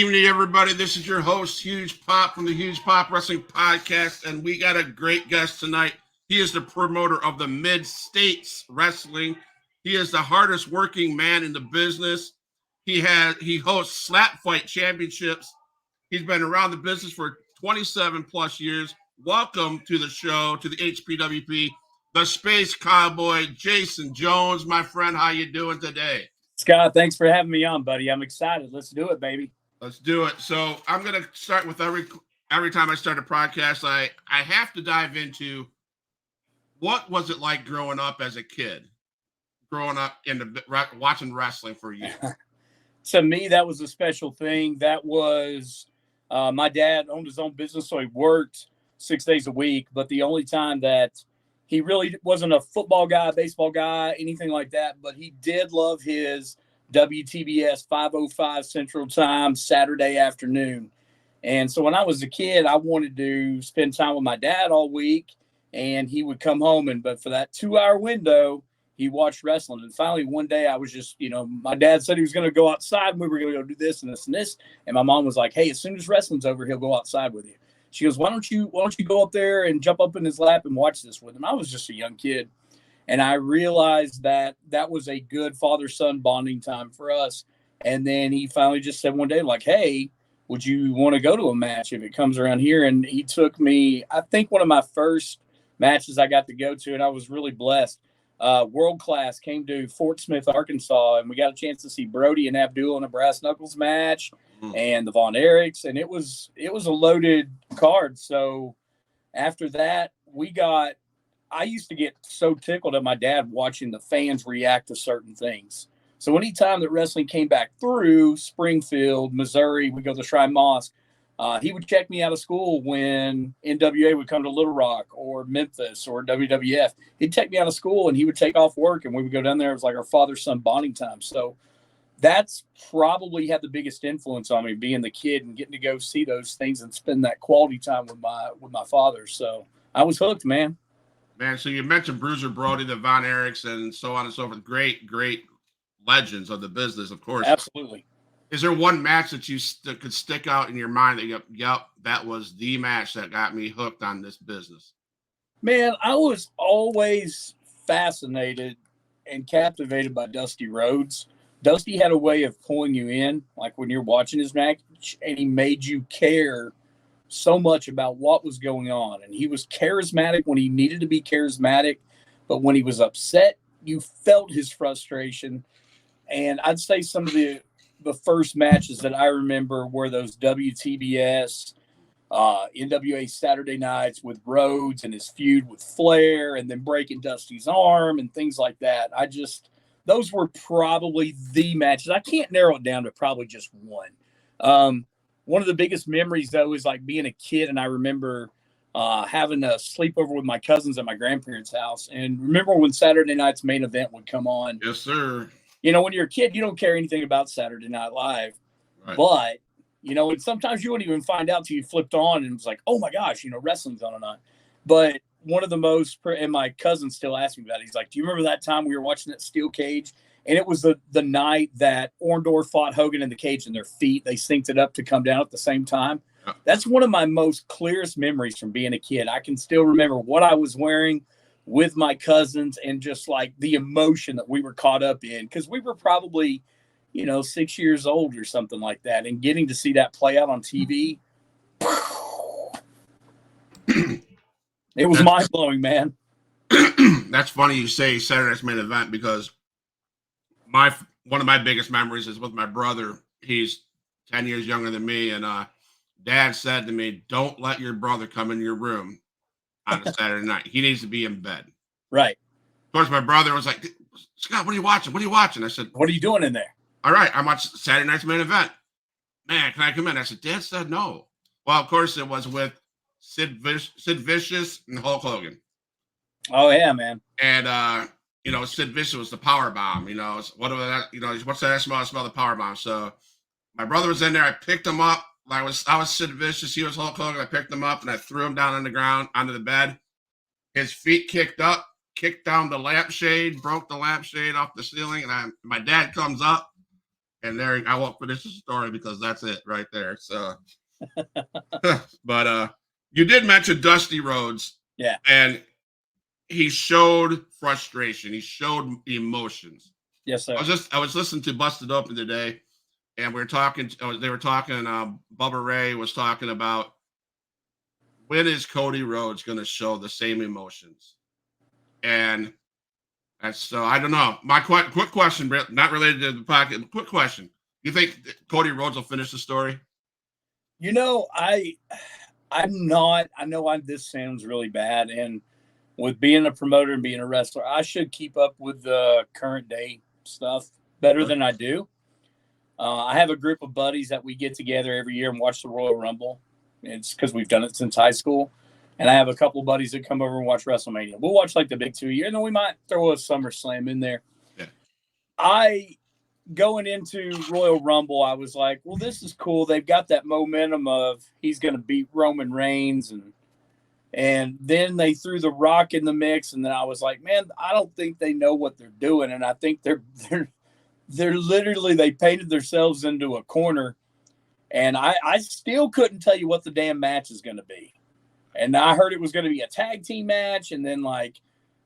evening, everybody. This is your host, Huge Pop from the Huge Pop Wrestling Podcast, and we got a great guest tonight. He is the promoter of the Mid-States Wrestling. He is the hardest working man in the business. He hosts Slap Fight Championships. He's been around the business for 27 plus years. Welcome to the show, to the HPWP, the Space Cowboy, Jason Jones. My friend, how you doing today? Scott, thanks for having me on, buddy. I'm excited. Let's do it, baby. Let's do it. So I'm going to start with every time I start a podcast, I have to dive into what was it like growing up as a kid, watching wrestling for you? To me, that was a special thing. That was my dad owned his own business, so he worked 6 days a week. But the only time that he really wasn't a football guy, baseball guy, anything like that, but he did love his WTBS 5:05 Central Time Saturday afternoon. And so when I was a kid, I wanted to spend time with my dad all week, and he would come home. But for that 2-hour window, he watched wrestling. And finally, one day I was just, my dad said he was going to go outside, and we were going to go do this and this and this. And my mom was like, hey, as soon as wrestling's over, he'll go outside with you. She goes, why don't you go up there and jump up in his lap and watch this with him? I was just a young kid. And I realized that was a good father-son bonding time for us. And then he finally just said one day, like, hey, would you want to go to a match if it comes around here? And he took me, I think one of my first matches I got to go to, and I was really blessed. World Class came to Fort Smith, Arkansas, and we got a chance to see Brody and Abdul in a brass knuckles match and the Von Erichs, and it was a loaded card. So after that, I used to get so tickled at my dad watching the fans react to certain things. So anytime that wrestling came back through Springfield, Missouri, we go to Shrine Mosque, he would check me out of school when NWA would come to Little Rock or Memphis or WWF. He'd take me out of school and he would take off work and we would go down there. It was like our father-son bonding time. So that's probably had the biggest influence on me, being the kid and getting to go see those things and spend that quality time with my father. So I was hooked, man. Man, so you mentioned Bruiser Brody, the Von Erichs, and so on and so forth. Great legends of the business, of course. Absolutely. Is there one match that you could stick out in your mind that yep, that was the match that got me hooked on this business? Man, I was always fascinated and captivated by Dusty Rhodes. Dusty had a way of pulling you in, like when you're watching his match, and he made you care so much about what was going on. And he was charismatic when he needed to be charismatic, but when he was upset, you felt his frustration. And I'd say some of the first matches that I remember were those WTBS, NWA Saturday nights with Rhodes and his feud with Flair, and then breaking Dusty's arm and things like that. Those were probably the matches. I can't narrow it down to probably just one. One of the biggest memories, though, is like being a kid, and I remember having a sleepover with my cousins at my grandparents' house. And remember when Saturday night's main event would come on? Yes, sir. When you're a kid, you don't care anything about Saturday Night Live. Right. But, and sometimes you wouldn't even find out till you flipped on and it's like, oh, my gosh, wrestling's on and on. But one of the most, and my cousin still asks me about it. He's like, do you remember that time we were watching that steel cage? And it was the night that Orndorff fought Hogan in the cage, and their feet, they synced it up to come down at the same time. Yeah. That's one of my most clearest memories from being a kid. I can still remember what I was wearing with my cousins and just like the emotion that we were caught up in, because we were probably, 6 years old or something like that. And getting to see that play out on TV, it was mind-blowing, man. That's funny you say Saturday's main event, because one of my biggest memories is with my brother. He's 10 years younger than me, and Dad said to me, don't let your brother come in your room on a Saturday night. He needs to be in bed. Right. Of course, my brother was like, Scott, what are you watching? What are you watching? I said, what are you doing in there? All right, I'm watching Saturday night's main event. Man, can I come in? I said, Dad said no. Well, of course, it was with Sid Vicious and Hulk Hogan. Oh, yeah, man. And, Sid Vicious was the power bomb. What's that? I smell the power bomb. So my brother was in there. I picked him up. I was Sid Vicious. He was Hulk Hogan. I picked him up and I threw him down on the ground onto the bed. His feet kicked up, kicked down the lampshade, broke the lampshade off the ceiling. And my dad comes up And there, I won't finish the story because that's it right there. So, but you did mention Dusty Rhodes. Yeah. And he showed frustration. He showed emotions. Yes, sir. I was listening to Busted Open today, and we were talking. They were talking. Bubba Ray was talking about when is Cody Rhodes going to show the same emotions, and so I don't know. My quick question, not related to the pocket. Quick question: you think Cody Rhodes will finish the story? I'm not. I know this sounds really bad, and with being a promoter and being a wrestler, I should keep up with the current day stuff better than I do. I have a group of buddies that we get together every year and watch the Royal Rumble. It's because we've done it since high school. And I have a couple of buddies that come over and watch WrestleMania. We'll watch like the big 2 a year, and then we might throw a SummerSlam in there. Yeah. Going into Royal Rumble, I was like, well, this is cool. They've got that momentum of he's going to beat Roman Reigns, and then they threw The Rock in the mix, and then I was like, man, I don't think they know what they're doing, and I think they're literally, they painted themselves into a corner, and I still couldn't tell you what the damn match is going to be. And I heard it was going to be a tag team match, and then like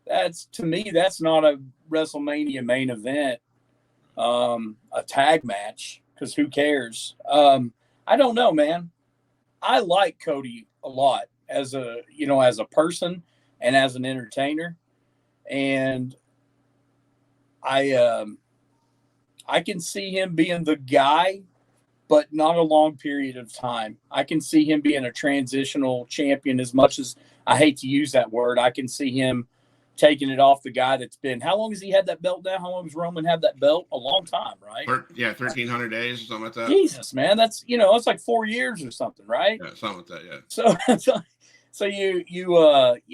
to me that's not a WrestleMania main event. A tag match, because who cares? I don't know, man. I like Cody a lot as a person and as an entertainer, and I can see him being the guy, but not a long period of time. I can see him being a transitional champion. As much as I hate to use that word, I can see him taking it off the guy that's been. How long has he had that belt now? How long has Roman had that belt? A long time, right? 1,300 days or something like that. Jesus, man, that's it's like 4 years or something, right? Yeah, something like that. Yeah. So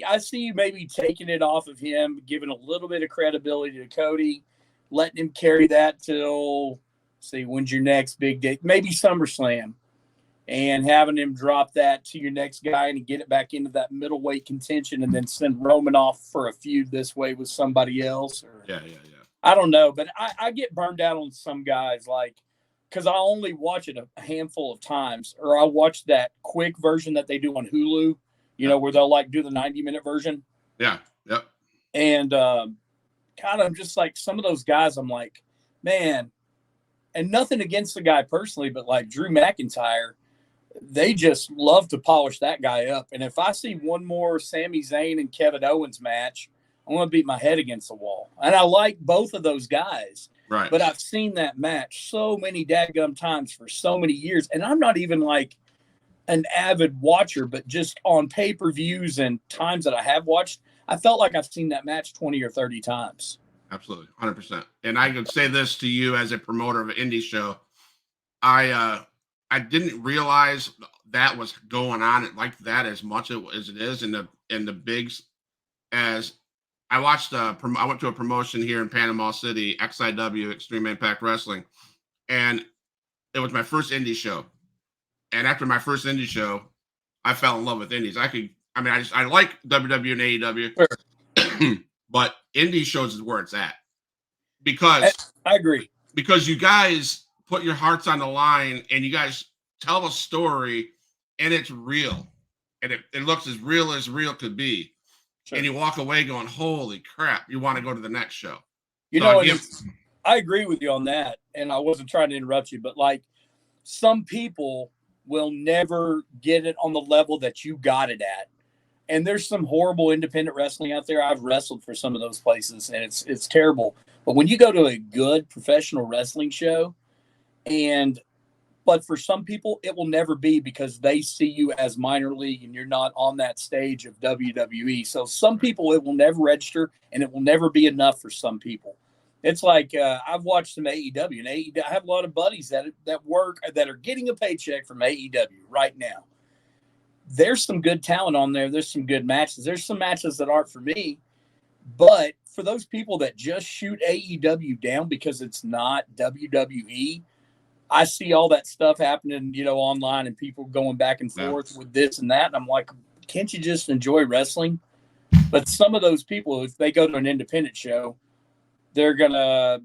I see you maybe taking it off of him, giving a little bit of credibility to Cody, letting him carry that till when's your next big day? Maybe SummerSlam. And having him drop that to your next guy and get it back into that middleweight contention, and then send Roman off for a feud this way with somebody else. Yeah. I don't know, but I get burned out on some guys, like, because I only watch it a handful of times, or I watch that quick version that they do on Hulu, where they'll like do the 90-minute version. Yeah. Yep. And kind of just like some of those guys, I'm like, man, and nothing against the guy personally, but like Drew McIntyre, they just love to polish that guy up. And if I see one more Sami Zayn and Kevin Owens match, I'm going to beat my head against the wall. And I like both of those guys. Right. But I've seen that match so many dadgum times for so many years. And I'm not even like an avid watcher, but just on pay-per-views and times that I have watched, I felt like I've seen that match 20 or 30 times. Absolutely. 100%. And I could say this to you as a promoter of an indie show. I didn't realize that was going on like that as much as it is in the bigs. As I watched, I went to a promotion here in Panama City, XIW, Extreme Impact Wrestling, and it was my first indie show. And after my first indie show, I fell in love with indies. I like WWE and AEW, sure. But indie shows is where it's at, because I agree, because you guys put your hearts on the line, and you guys tell a story, and it's real, and it looks as real could be. Sure. And you walk away going, holy crap, you want to go to the next show. I agree with you on that, and I wasn't trying to interrupt you, but like, some people will never get it on the level that you got it at. And there's some horrible independent wrestling out there. I've wrestled for some of those places, and it's terrible. But when you go to a good professional wrestling show, but for some people, it will never be, because they see you as minor league and you're not on that stage of WWE. So some people, it will never register, and it will never be enough for some people. It's like I've watched some AEW, and I have a lot of buddies that work, that are getting a paycheck from AEW right now. There's some good talent on there. There's some good matches. There's some matches that aren't for me. But for those people that just shoot AEW down because it's not WWE, I see all that stuff happening, online, and people going back and forth with this and that. And I'm like, can't you just enjoy wrestling? But some of those people, if they go to an independent show, they're going to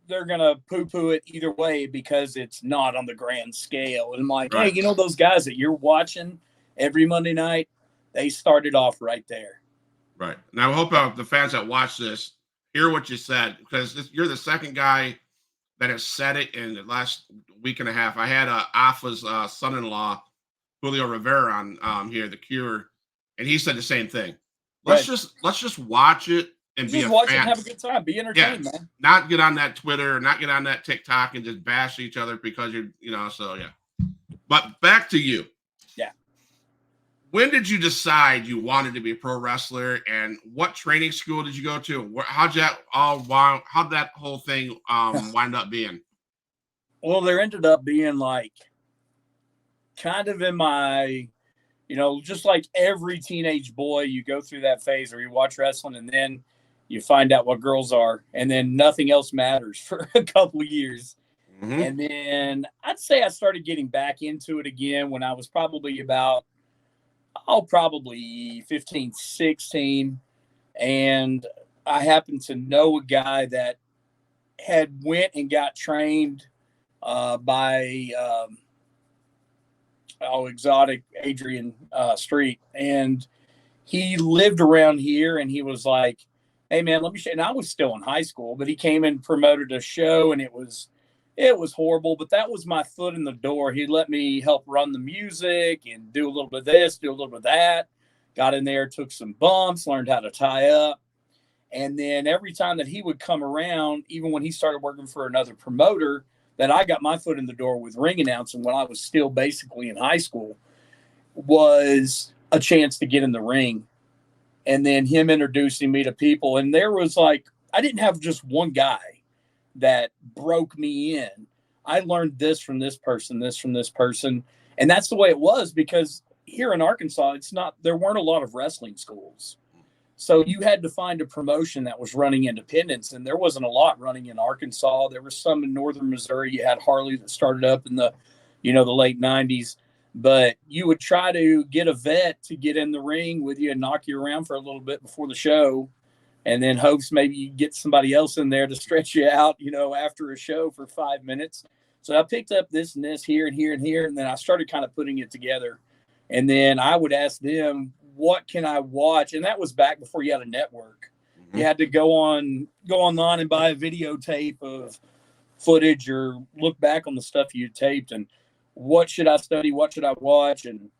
they're gonna poo-poo it either way because it's not on the grand scale. And I'm like, hey, Right. you know those guys that you're watching every Monday night, they started off right there. Right. Now, I hope the fans that watch this hear what you said, because you're the second guy that has said it in the last week and a half. I had Afa's son-in-law, Julio Rivera, on here, The Cure, and he said the same thing. Let's just watch it and be Just a watch it fan. and have a good time. Be entertained, man. Not get on that Twitter, not get on that TikTok and just bash each other because so yeah. But back to you. Yeah. When did you decide you wanted to be a pro wrestler, and what training school did you go to? How'd that whole thing wind up being? Well, there ended up being like kind of in my, just like every teenage boy, you go through that phase where you watch wrestling and then you find out what girls are, and then nothing else matters for a couple of years. Mm-hmm. And then I'd say I started getting back into it again when I was probably about, probably 15, 16. And I happened to know a guy that had went and got trained by Exotic Adrian Street. And he lived around here, and he was like, hey, man, let me show you. And I was still in high school, but he came and promoted a show, and it was horrible, but that was my foot in the door. He let me help run the music and do a little bit of this, do a little bit of that. Got in there, took some bumps, learned how to tie up. And then every time that he would come around, even when he started working for another promoter, that I got my foot in the door with ring announcing when I was still basically in high school, was a chance to get in the ring. And then him introducing me to people. And there was I didn't have just one guy that broke me in. I learned this from this person, this from this person. And that's the way it was, because here in Arkansas, there weren't a lot of wrestling schools. So you had to find a promotion that was running independence, and there wasn't a lot running in Arkansas. There was some in northern Missouri. You had Harley that started up in the late 90s. But you would try to get a vet to get in the ring with you and knock you around for a little bit before the show, and then hopes maybe you get somebody else in there to stretch you out, after a show for 5 minutes. So I picked up this and this here and here and here, and then I started kind of putting it together. And then I would ask them, what can I watch? And that was back before you had a network. Mm-hmm. You had to go online and buy a videotape of footage or look back on the stuff you taped, and what should I study? What should I watch? And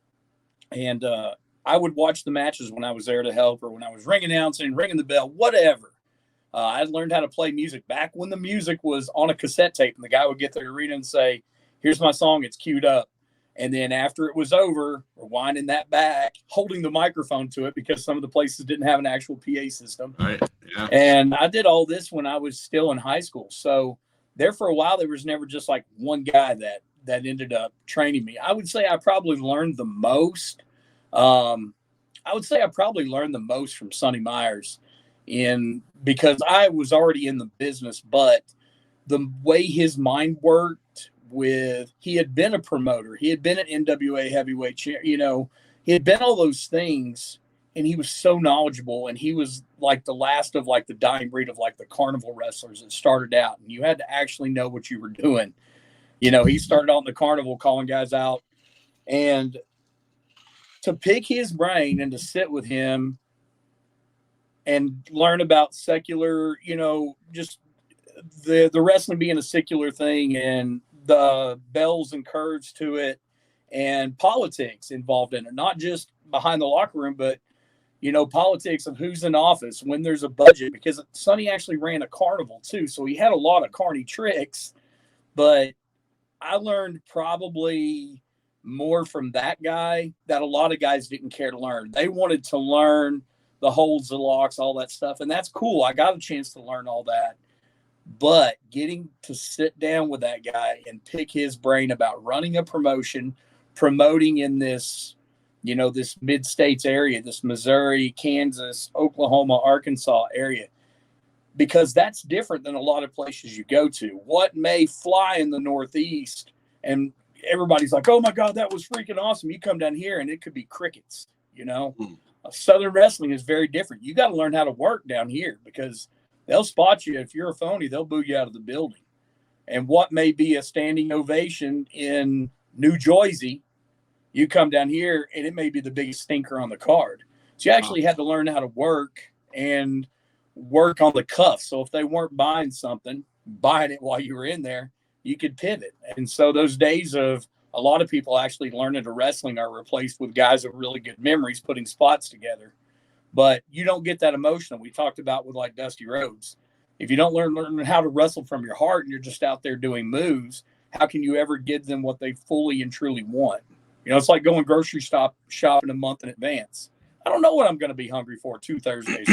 I would watch the matches when I was there to help, or when I was ring announcing, ringing the bell, whatever. I learned how to play music back when the music was on a cassette tape, and the guy would get the arena and say, here's my song, it's queued up. And then after it was over, rewinding that back, holding the microphone to it, because some of the places didn't have an actual PA system. Right. Yeah. And I did all this when I was still in high school. So there for a while, there was never just like one guy that ended up training me. I would say I probably learned the most. From Sonny Myers, because I was already in the business, but the way his mind worked he had been a promoter, he had been an NWA heavyweight chair, he had been all those things, and he was so knowledgeable, and he was like the last of like the dying breed of like the carnival wrestlers that started out, and you had to actually know what you were doing. He started out in the carnival calling guys out, and to pick his brain and to sit with him and learn about secular, just the wrestling being a secular thing, and the bells and curves to it, and politics involved in it, not just behind the locker room, but, politics of who's in office, when there's a budget, because Sonny actually ran a carnival too. So he had a lot of carny tricks, but I learned probably more from that guy that a lot of guys didn't care to learn. They wanted to learn the holds, the locks, all that stuff. And that's cool. I got a chance to learn all that. But getting to sit down with that guy and pick his brain about running a promotion, promoting in this, this mid-states area, this Missouri, Kansas, Oklahoma, Arkansas area, because that's different than a lot of places you go to. What may fly in the Northeast, and everybody's like, oh my God, that was freaking awesome. You come down here and it could be crickets, Southern wrestling is very different. You got to learn how to work down here, because they'll spot you. If you're a phony, they'll boo you out of the building. And what may be a standing ovation in New Jersey, you come down here and it may be the biggest stinker on the card. So you actually had to learn how to work and work on the cuff. So if they weren't buying something, buying it while you were in there, you could pivot. And so those days of a lot of people actually learning to wrestling are replaced with guys with really good memories putting spots together. But you don't get that emotional. We talked about with like Dusty Rhodes. If you don't learn how to wrestle from your heart and you're just out there doing moves, how can you ever give them what they fully and truly want? You know, it's like going grocery shopping a month in advance. I don't know what I'm going to be hungry for 2 Thursdays.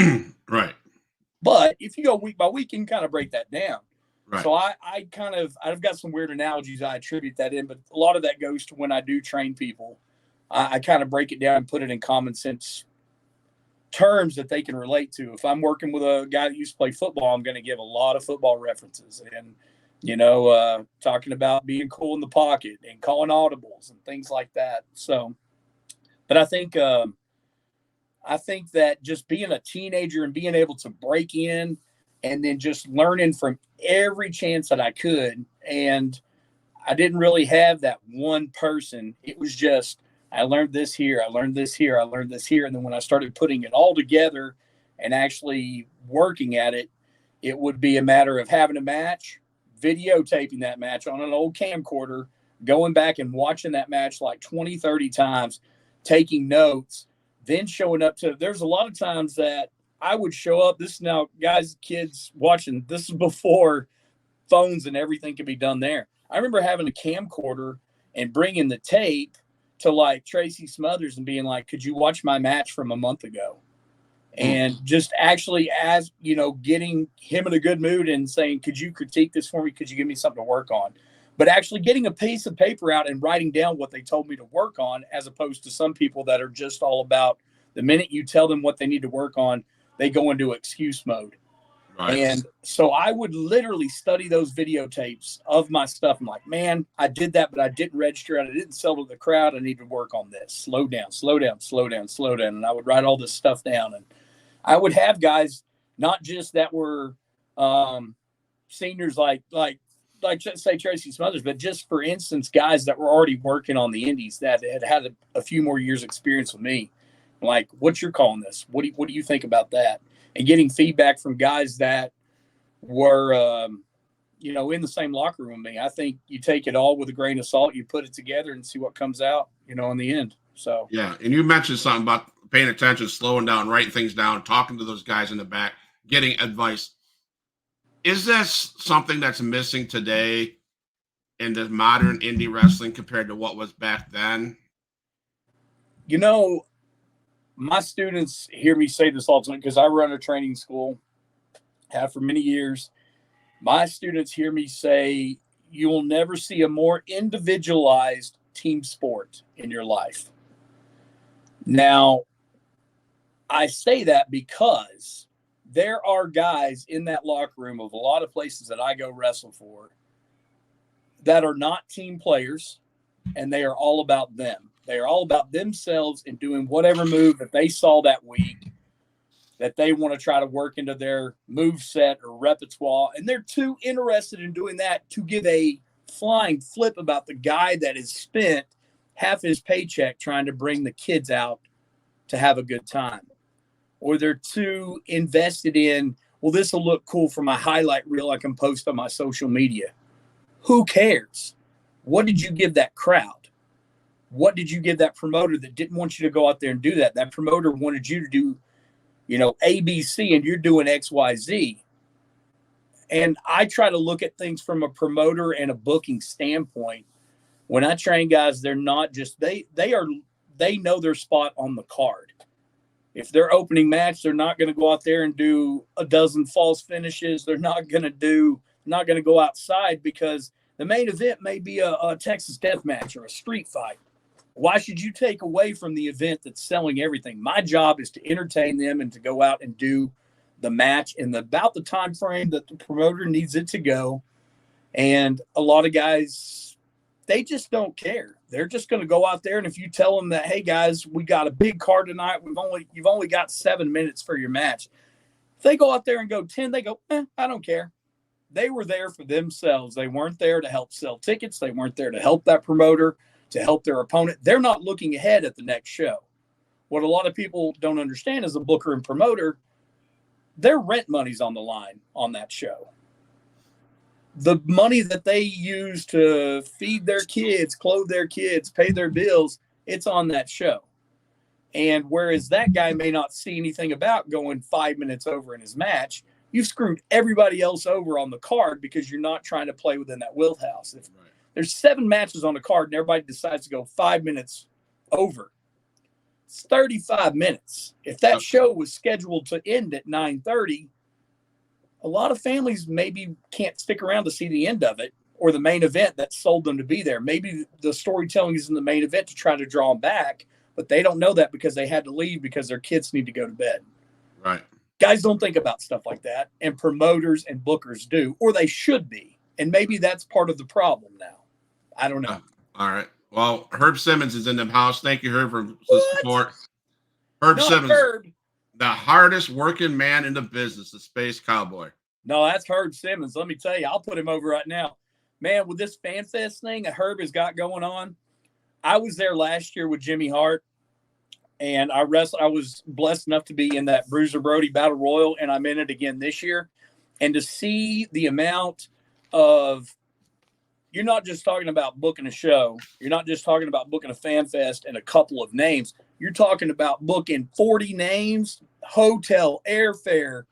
Right. But if you go week by week, you can kind of break that down. Right. So I've got some weird analogies I attribute that in, but a lot of that goes to when I do train people. I kind of break it down and put it in common sense terms that they can relate to. If I'm working with a guy that used to play football, I'm going to give a lot of football references and, talking about being cool in the pocket and calling audibles and things like that. So, but I think that just being a teenager and being able to break in and then just learning from every chance that I could. And I didn't really have that one person. It was just, I learned this here, I learned this here, I learned this here. And then when I started putting it all together and actually working at it, it would be a matter of having a match, videotaping that match on an old camcorder, going back and watching that match like 20, 30 times, taking notes, then showing up to, there's a lot of times that I would show up. This is now, guys, kids watching, this is before phones and everything could be done there. I remember having a camcorder and bringing the tape to like Tracy Smothers and being like, could you watch my match from a month ago? And just actually, as getting him in a good mood and saying, could you critique this for me? Could you give me something to work on? But actually getting a piece of paper out and writing down what they told me to work on, as opposed to some people that are just all about the minute you tell them what they need to work on, they go into excuse mode. Right. And so I would literally study those videotapes of my stuff. I'm like, man, I did that, but I didn't register it. I didn't sell to the crowd. I need to work on this. Slow down, slow down, slow down, slow down. And I would write all this stuff down. And I would have guys, not just that were seniors like say Tracy Smothers, but just for instance, guys that were already working on the indies that had a few more years experience with me. Like, what's your call on this? What do you think about that? And getting feedback from guys that were, in the same locker room with me. I think you take it all with a grain of salt, you put it together and see what comes out, in the end. So, yeah. And you mentioned something about paying attention, slowing down, writing things down, talking to those guys in the back, getting advice. Is this something that's missing today in the modern indie wrestling compared to what was back then? My students hear me say this all the time because I run a training school, have for many years. My students hear me say, you will never see a more individualized team sport in your life. Now, I say that because there are guys in that locker room of a lot of places that I go wrestle for that are not team players, and they are all about them. They are all about themselves and doing whatever move that they saw that week that they want to try to work into their move set or repertoire. And they're too interested in doing that to give a flying flip about the guy that has spent half his paycheck trying to bring the kids out to have a good time. Or they're too invested in, well, this will look cool for my highlight reel I can post on my social media. Who cares? What did you give that crowd? What did you give that promoter that didn't want you to go out there and do that? That promoter wanted you to do, A, B, C, and you're doing X, Y, Z. And I try to look at things from a promoter and a booking standpoint. When I train guys, they're not just, they know their spot on the card. If they're opening match, they're not going to go out there and do a dozen false finishes. They're not going to go outside because the main event may be a Texas death match or a street fight. Why should you take away from the event that's selling everything? My job is to entertain them and to go out and do the match in about the time frame that the promoter needs it to go. And a lot of guys, they just don't care. They're just going to go out there, and if you tell them that, hey guys, we got a big card tonight, you've only got 7 minutes for your match. they go out there and go 10, they go, I don't care. They were there for themselves. They weren't there to help sell tickets. They weren't there to help that promoter, to help their opponent. They're not looking ahead at the next show. What a lot of people don't understand is a booker and promoter, their rent money's on the line on that show. The money that they use to feed their kids, clothe their kids, pay their bills, it's on that show. And whereas that guy may not see anything about going 5 minutes over in his match, you've screwed everybody else over on the card because you're not trying to play within that wheelhouse. If there's 7 matches on the card and everybody decides to go 5 minutes over, it's 35 minutes. If that show was scheduled to end at 9:30, a lot of families maybe can't stick around to see the end of it or the main event that sold them to be there. Maybe the storytelling is in the main event to try to draw them back, but they don't know that because they had to leave because their kids need to go to bed. Right. Guys don't think about stuff like that, and promoters and bookers do, or they should be. And maybe that's part of the problem now. I don't know. All right. Well, Herb Simmons is in the house. Thank you, Herb, for the support. Herb Simmons, the hardest working man in the business, the Space Cowboy. No, that's Herb Simmons. Let me tell you, I'll put him over right now. Man, with this Fan Fest thing that Herb has got going on, I was there last year with Jimmy Hart, and I was blessed enough to be in that Bruiser Brody Battle Royal, and I'm in it again this year. And to see the amount of, you're not just talking about booking a show. You're not just talking about booking a Fan Fest and a couple of names. You're talking about booking 40 names, hotel, airfare.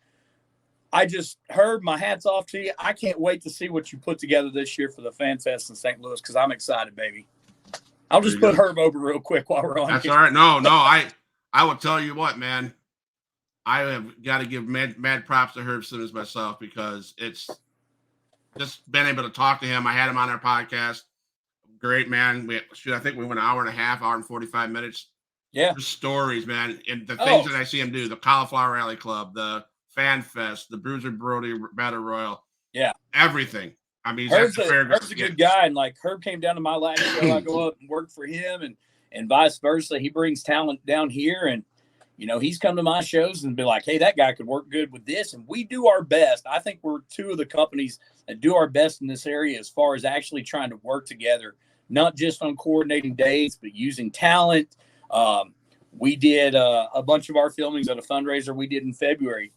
Herb, my hat's off to you. I can't wait to see what you put together this year for the Fan Fest in St. Louis because I'm excited, baby. I'll just put Herb over real quick while we're on. That's all right. No, I will tell you what, man. I have got to give mad props to Herb Simmons myself because it's just been able to talk to him. I had him on our podcast. Great man. I think we went an hour and a half, hour and 45 minutes. Yeah. The stories, man. And the things that I see him do, the Cauliflower Rally Club, the Fan Fest, the Bruiser Brody Battle Royal. Yeah. Everything. I mean, Herb's a good guy. And like Herb came down to my last show. I go up and work for him and vice versa. He brings talent down here and, you know, he's come to my shows and be like, hey, that guy could work good with this. And we do our best. I think we're two of the companies that do our best in this area as far as actually trying to work together, not just on coordinating dates, but using talent. We did a bunch of our filmings at a fundraiser we did in February.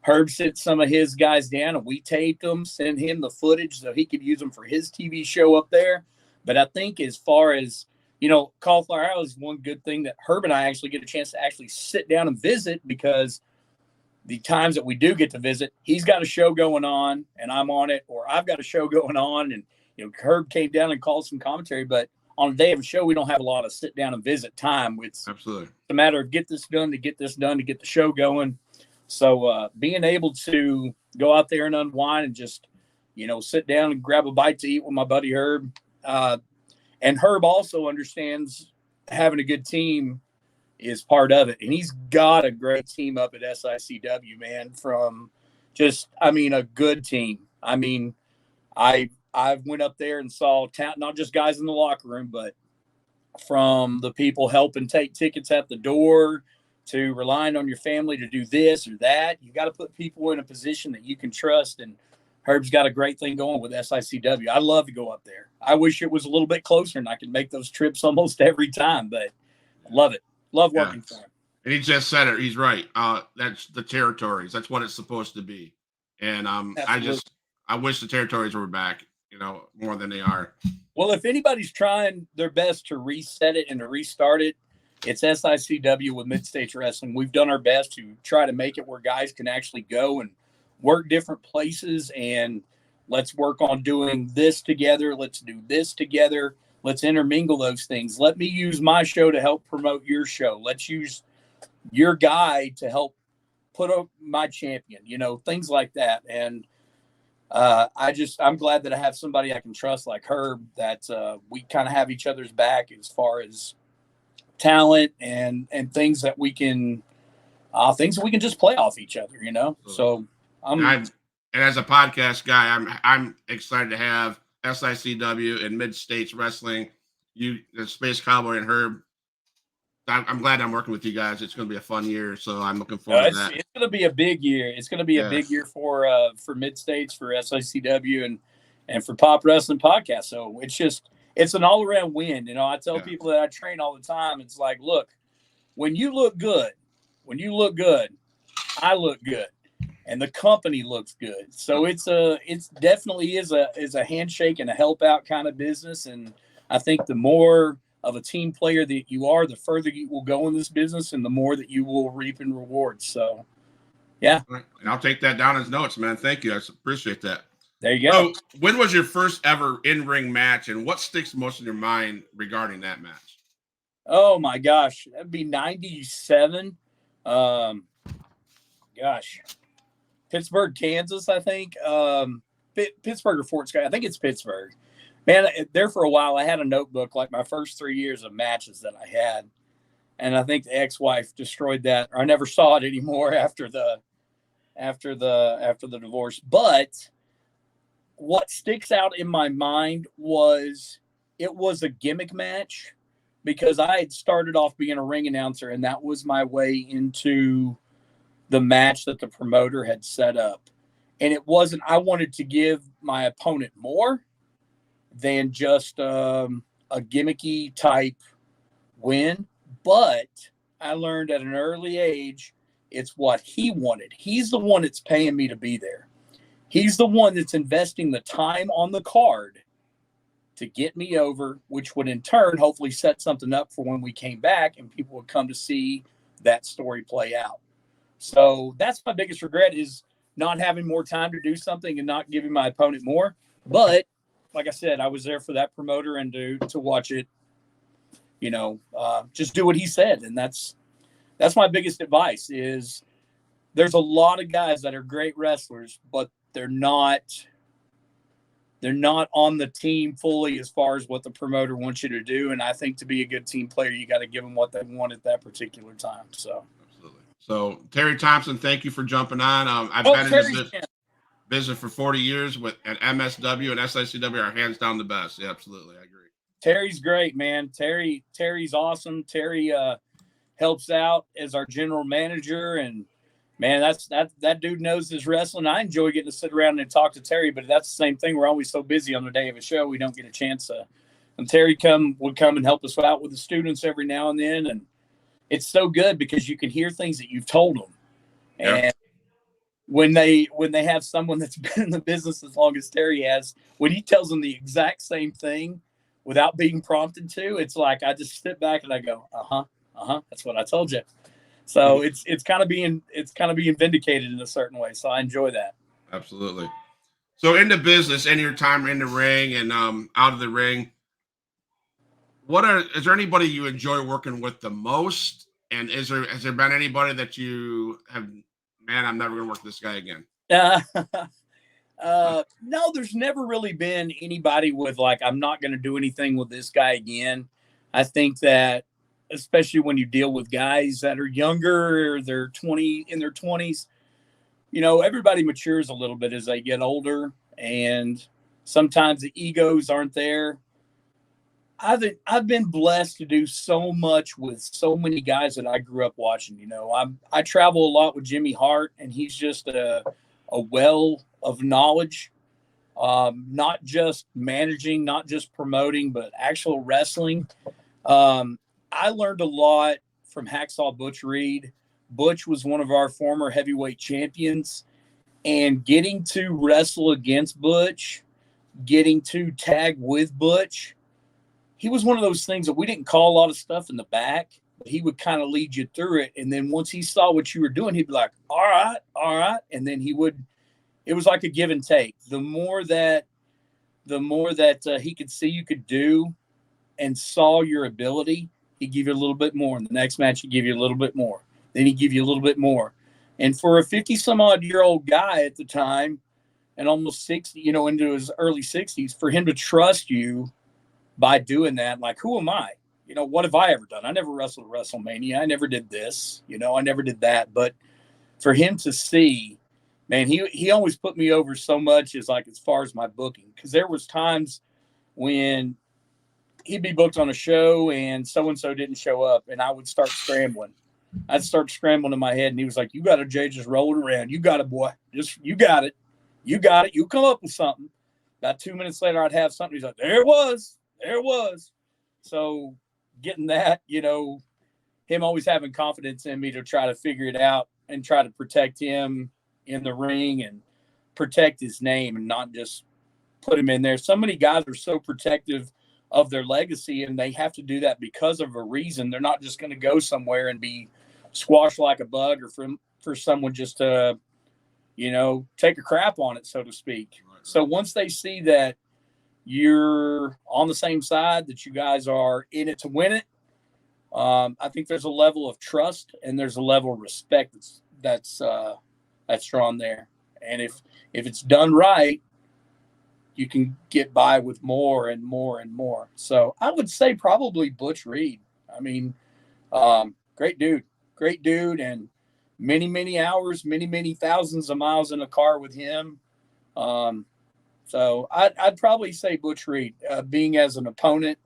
Herb sent some of his guys down and we taped them, sent him the footage so he could use them for his TV show up there. But I think as far as, you know, Cauliflower Alley is one good thing that Herb and I actually get a chance to actually sit down and visit because the times that we do get to visit, he's got a show going on and I'm on it, or I've got a show going on. And, you know, Herb came down and called some commentary, but on a day of a show, we don't have a lot of sit down and visit time. It's absolutely a matter of get this done to get the show going. So being able to go out there and unwind and just, you know, sit down and grab a bite to eat with my buddy Herb. And Herb also understands having a good team is part of it. And he's got a great team up at SICW, man, from just, I mean, a good team. I mean, I went up there and saw not just guys in the locker room, but from the people helping take tickets at the door to relying on your family to do this or that. You got to put people in a position that you can trust. And Herb's got a great thing going with SICW. I love to go up there. I wish it was a little bit closer and I could make those trips almost every time, but I love it. Love working for him. And he just said it. He's right. That's the territories. That's what it's supposed to be. And I wish the territories were back, you know, more than they are. Well, if anybody's trying their best to reset it and to restart it, it's SICW with Mid-States Wrestling. We've done our best to try to make it where guys can actually go and work different places, and let's work on doing this together. Let's do this together. Let's intermingle those things. Let me use my show to help promote your show. Let's use your guy to help put up my champion, you know, things like that. And I'm glad that I have somebody I can trust like Herb, that we kind of have each other's back as far as talent and things that we can just play off each other, you know? So and as a podcast guy, I'm excited to have SICW and Mid-States Wrestling, the Space Cowboy and Herb. I'm glad I'm working with you guys. It's going to be a fun year, so I'm looking forward to that. It's going to be a big year. It's going to be a big year for Mid States, for SICW, and for Pop Wrestling Podcast. So it's an all around win. You know, I tell people that I train all the time. It's like, look, when you look good, I look good, and the company looks good. So it's definitely is a handshake and a help out kind of business. And I think the more of a team player that you are, the further you will go in this business, and the more that you will reap in rewards. So, yeah. And I'll take that down as notes, man. Thank you. I appreciate that. There you go. So, when was your first ever in-ring match, and what sticks most in your mind regarding that match? Oh my gosh, that'd be 97. Pittsburgh, Kansas, I think. Pittsburgh or Fort Scott. I think it's Pittsburgh. Man, there for a while, I had a notebook, like my first 3 years of matches that I had, and I think the ex-wife destroyed that, or I never saw it anymore after the divorce. But what sticks out in my mind was it was a gimmick match, because I had started off being a ring announcer, and that was my way into the match that the promoter had set up. And it wasn't, I wanted to give my opponent more than just a gimmicky type win. But I learned at an early age, it's what he wanted. He's the one that's paying me to be there. He's the one that's investing the time on the card to get me over, which would in turn hopefully set something up for when we came back and people would come to see that story play out. So that's my biggest regret, is not having more time to do something and not giving my opponent more. But like I said, I was there for that promoter and to watch it, just do what he said. And that's my biggest advice, is there's a lot of guys that are great wrestlers, but they're not on the team fully as far as what the promoter wants you to do. And I think to be a good team player, you got to give them what they want at that particular time. So absolutely. So Terry Thompson, thank you for jumping on. I've been in this business for 40 years at MSW and SICW are hands down the best. Yeah, absolutely. I agree. Terry's great, man. Terry's awesome. Terry helps out as our general manager, and man, that dude knows his wrestling. I enjoy getting to sit around and talk to Terry, but that's the same thing. We're always so busy on the day of a show, we don't get a chance to. And Terry would come and help us out with the students every now and then, and it's so good because you can hear things that you've told them. Yeah. And when they have someone that's been in the business as long as Terry has, when he tells them the exact same thing without being prompted to, it's like I just sit back and I go, that's what I told you. So it's kind of being vindicated in a certain way. So I enjoy that. Absolutely. So in the business, in your time in the ring and out of the ring, is there anybody you enjoy working with the most? And has there been anybody that you have, man, I'm never going to work with this guy again? No, there's never really been anybody with like, I'm not going to do anything with this guy again. I think that, especially when you deal with guys that are younger, or they're in their 20s, everybody matures a little bit as they get older, and sometimes the egos aren't there. I've been blessed to do so much with so many guys that I grew up watching. I travel a lot with Jimmy Hart, and he's just a well of knowledge, not just managing, not just promoting, but actual wrestling. I learned a lot from Hacksaw Butch Reed. Butch was one of our former heavyweight champions, and getting to wrestle against Butch, getting to tag with Butch, he was one of those things that we didn't call a lot of stuff in the back, but he would kind of lead you through it. And then once he saw what you were doing, he'd be like, all right. And then it was like a give and take. The more that he could see you could do and saw your ability, he'd give you a little bit more. In the next match, he'd give you a little bit more. Then he'd give you a little bit more. And for a 50-some-odd-year-old guy at the time, and almost 60, into his early 60s, for him to trust you by doing that, like, who am I? What have I ever done? I never wrestled at WrestleMania. I never did this. I never did that. But for him to see, man, he always put me over so much as far as my booking, because there was times when he'd be booked on a show and so didn't show up, and I would start scrambling. I'd start scrambling in my head, and he was like, "You got it, Jay. Just roll it around. You got it, boy. You got it. You got it. You come up with something." About 2 minutes later, I'd have something. He's like, "There it was. There it was." So getting that, him always having confidence in me to try to figure it out and try to protect him in the ring and protect his name and not just put him in there. So many guys are so protective of their legacy, and they have to do that because of a reason. They're not just going to go somewhere and be squashed like a bug, or for someone just to, take a crap on it, so to speak. Right. So once they see that you're on the same side, that you guys are in it to win it, I think there's a level of trust and there's a level of respect that's drawn there. And if it's done right, you can get by with more and more and more. So I would say probably Butch Reed. I mean, great dude, and many, many hours, many, many thousands of miles in a car with him. So I'd probably say Butch Reed, being as an opponent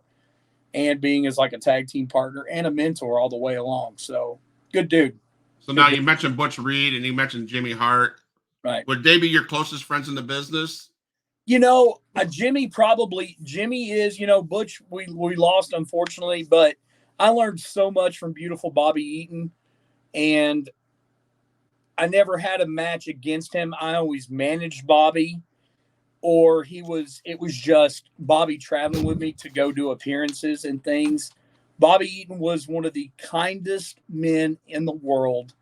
and being as like a tag team partner and a mentor all the way along. So good dude. So now you mentioned Butch Reed and you mentioned Jimmy Hart. Right. Would they be your closest friends in the business? Jimmy is, Butch, we lost, unfortunately, but I learned so much from beautiful Bobby Eaton, and I never had a match against him. I always managed Bobby, or it was just Bobby traveling with me to go do appearances and things. Bobby Eaton was one of the kindest men in the world.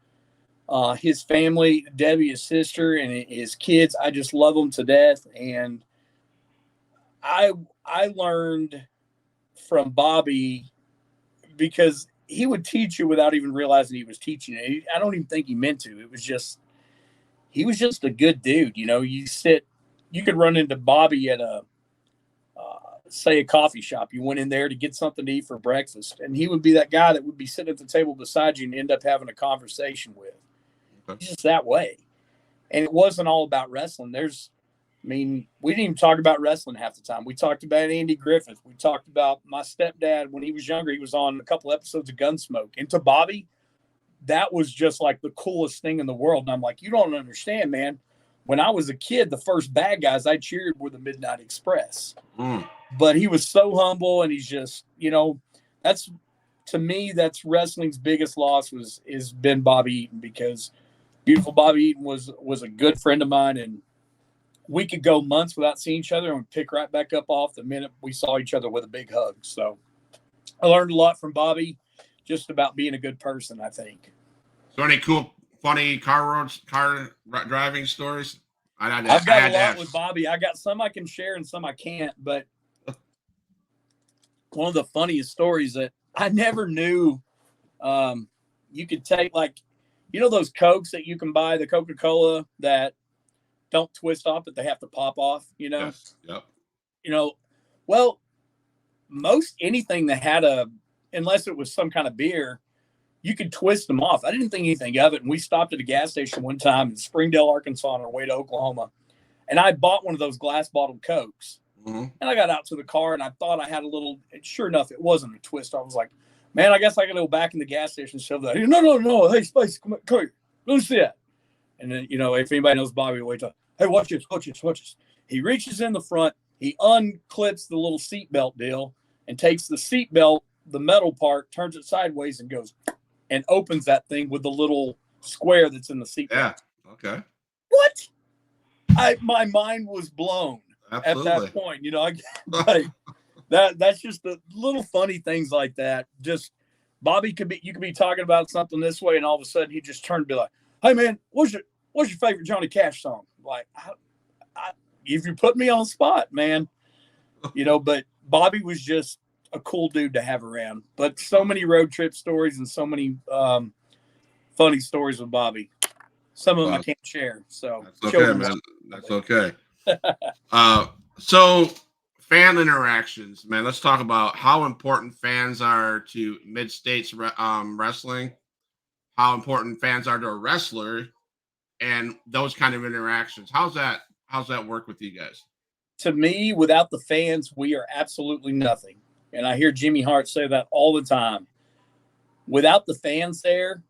His family, Debbie, his sister, and his kids, I just love them to death. And I learned from Bobby because he would teach you without even realizing he was teaching it. I don't even think he meant to. He was just a good dude. You could run into Bobby at say a coffee shop. You went in there to get something to eat for breakfast, and he would be that guy that would be sitting at the table beside you and end up having a conversation with. Okay. He's just that way. And it wasn't all about wrestling. We didn't even talk about wrestling half the time. We talked about Andy Griffith. We talked about my stepdad when he was younger. He was on a couple episodes of Gunsmoke. And to Bobby, that was just like the coolest thing in the world. And I'm like, you don't understand, man. When I was a kid, the first bad guys I cheered were the Midnight Express. But he was so humble, and he's just, to me, that's wrestling's biggest loss is been Bobby Eaton, because beautiful Bobby Eaton was a good friend of mine, and we could go months without seeing each other and we'd pick right back up off the minute we saw each other with a big hug. So I learned a lot from Bobby, just about being a good person, I think. So any cool, funny car driving stories? I've got a lot with Bobby. I got some I can share and some I can't, but one of the funniest stories that I never knew, you could take, like, those Cokes that you can buy, the Coca-Cola that don't twist off, but they have to pop off, Yes. Yep. Well, most anything that had unless it was some kind of beer, you could twist them off. I didn't think anything of it. And we stopped at a gas station one time in Springdale, Arkansas, on our way to Oklahoma. And I bought one of those glass bottled Cokes. Mm-hmm. And I got out to the car and I thought I had a little, sure enough, it wasn't a twist. I was like, man, I guess I got to go back in the gas station and shove that. No. Hey, Spice, come here. Let me see that. And then, if anybody knows Bobby, wait till, hey, watch this. He reaches in the front. He unclips the little seatbelt deal and takes the seatbelt, the metal part, turns it sideways and goes and opens that thing with the little square that's in the seatbelt. Yeah. Okay. What? My mind was blown. Absolutely. At that point. That's just the little funny things like that. Just Bobby you could be talking about something this way, and all of a sudden he just turned to be like, hey man, what's your favorite Johnny Cash song? Like, if you put me on the spot, man, but Bobby was just a cool dude to have around. But so many road trip stories and so many funny stories with Bobby. Some of them I can't share. So that's okay, man. That's okay. So fan interactions, man. Let's talk about how important fans are to Mid-States wrestling, how important fans are to a wrestler, and those kind of interactions. How's that work with you guys? To me, without the fans, we are absolutely nothing. and I hear Jimmy Hart say that all the time. Without the fans there,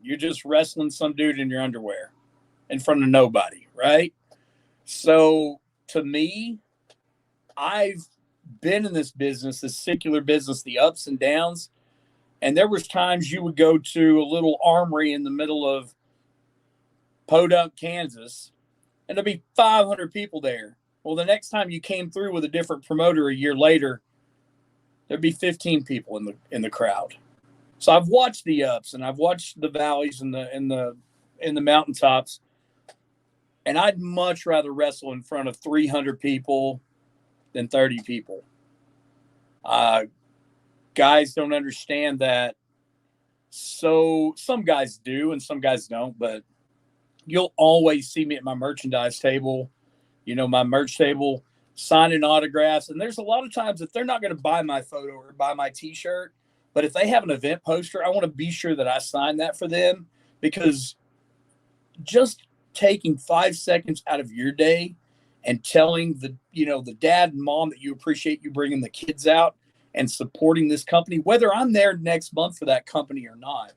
you're just wrestling some dude in your underwear in front of nobody, right? So to me, I've been in this business, this secular business, the ups and downs. And there was times you would go to a little armory in the middle of Podunk, Kansas, and there'd be 500 people there. Well, the next time you came through with a different promoter a year later, there'd be 15 people in the crowd. So I've watched the ups and I've watched the valleys and the mountaintops, and I'd much rather wrestle in front of 300 people than 30 people. Guys don't understand that. So some guys do and some guys don't, but you'll always see me at my merchandise table, my merch table, signing autographs. And there's a lot of times that they're not going to buy my photo or buy my t-shirt, but if they have an event poster, I want to be sure that I sign that for them, because just taking 5 seconds out of your day and telling the dad and mom that you appreciate you bringing the kids out and supporting this company, whether I'm there next month for that company or not.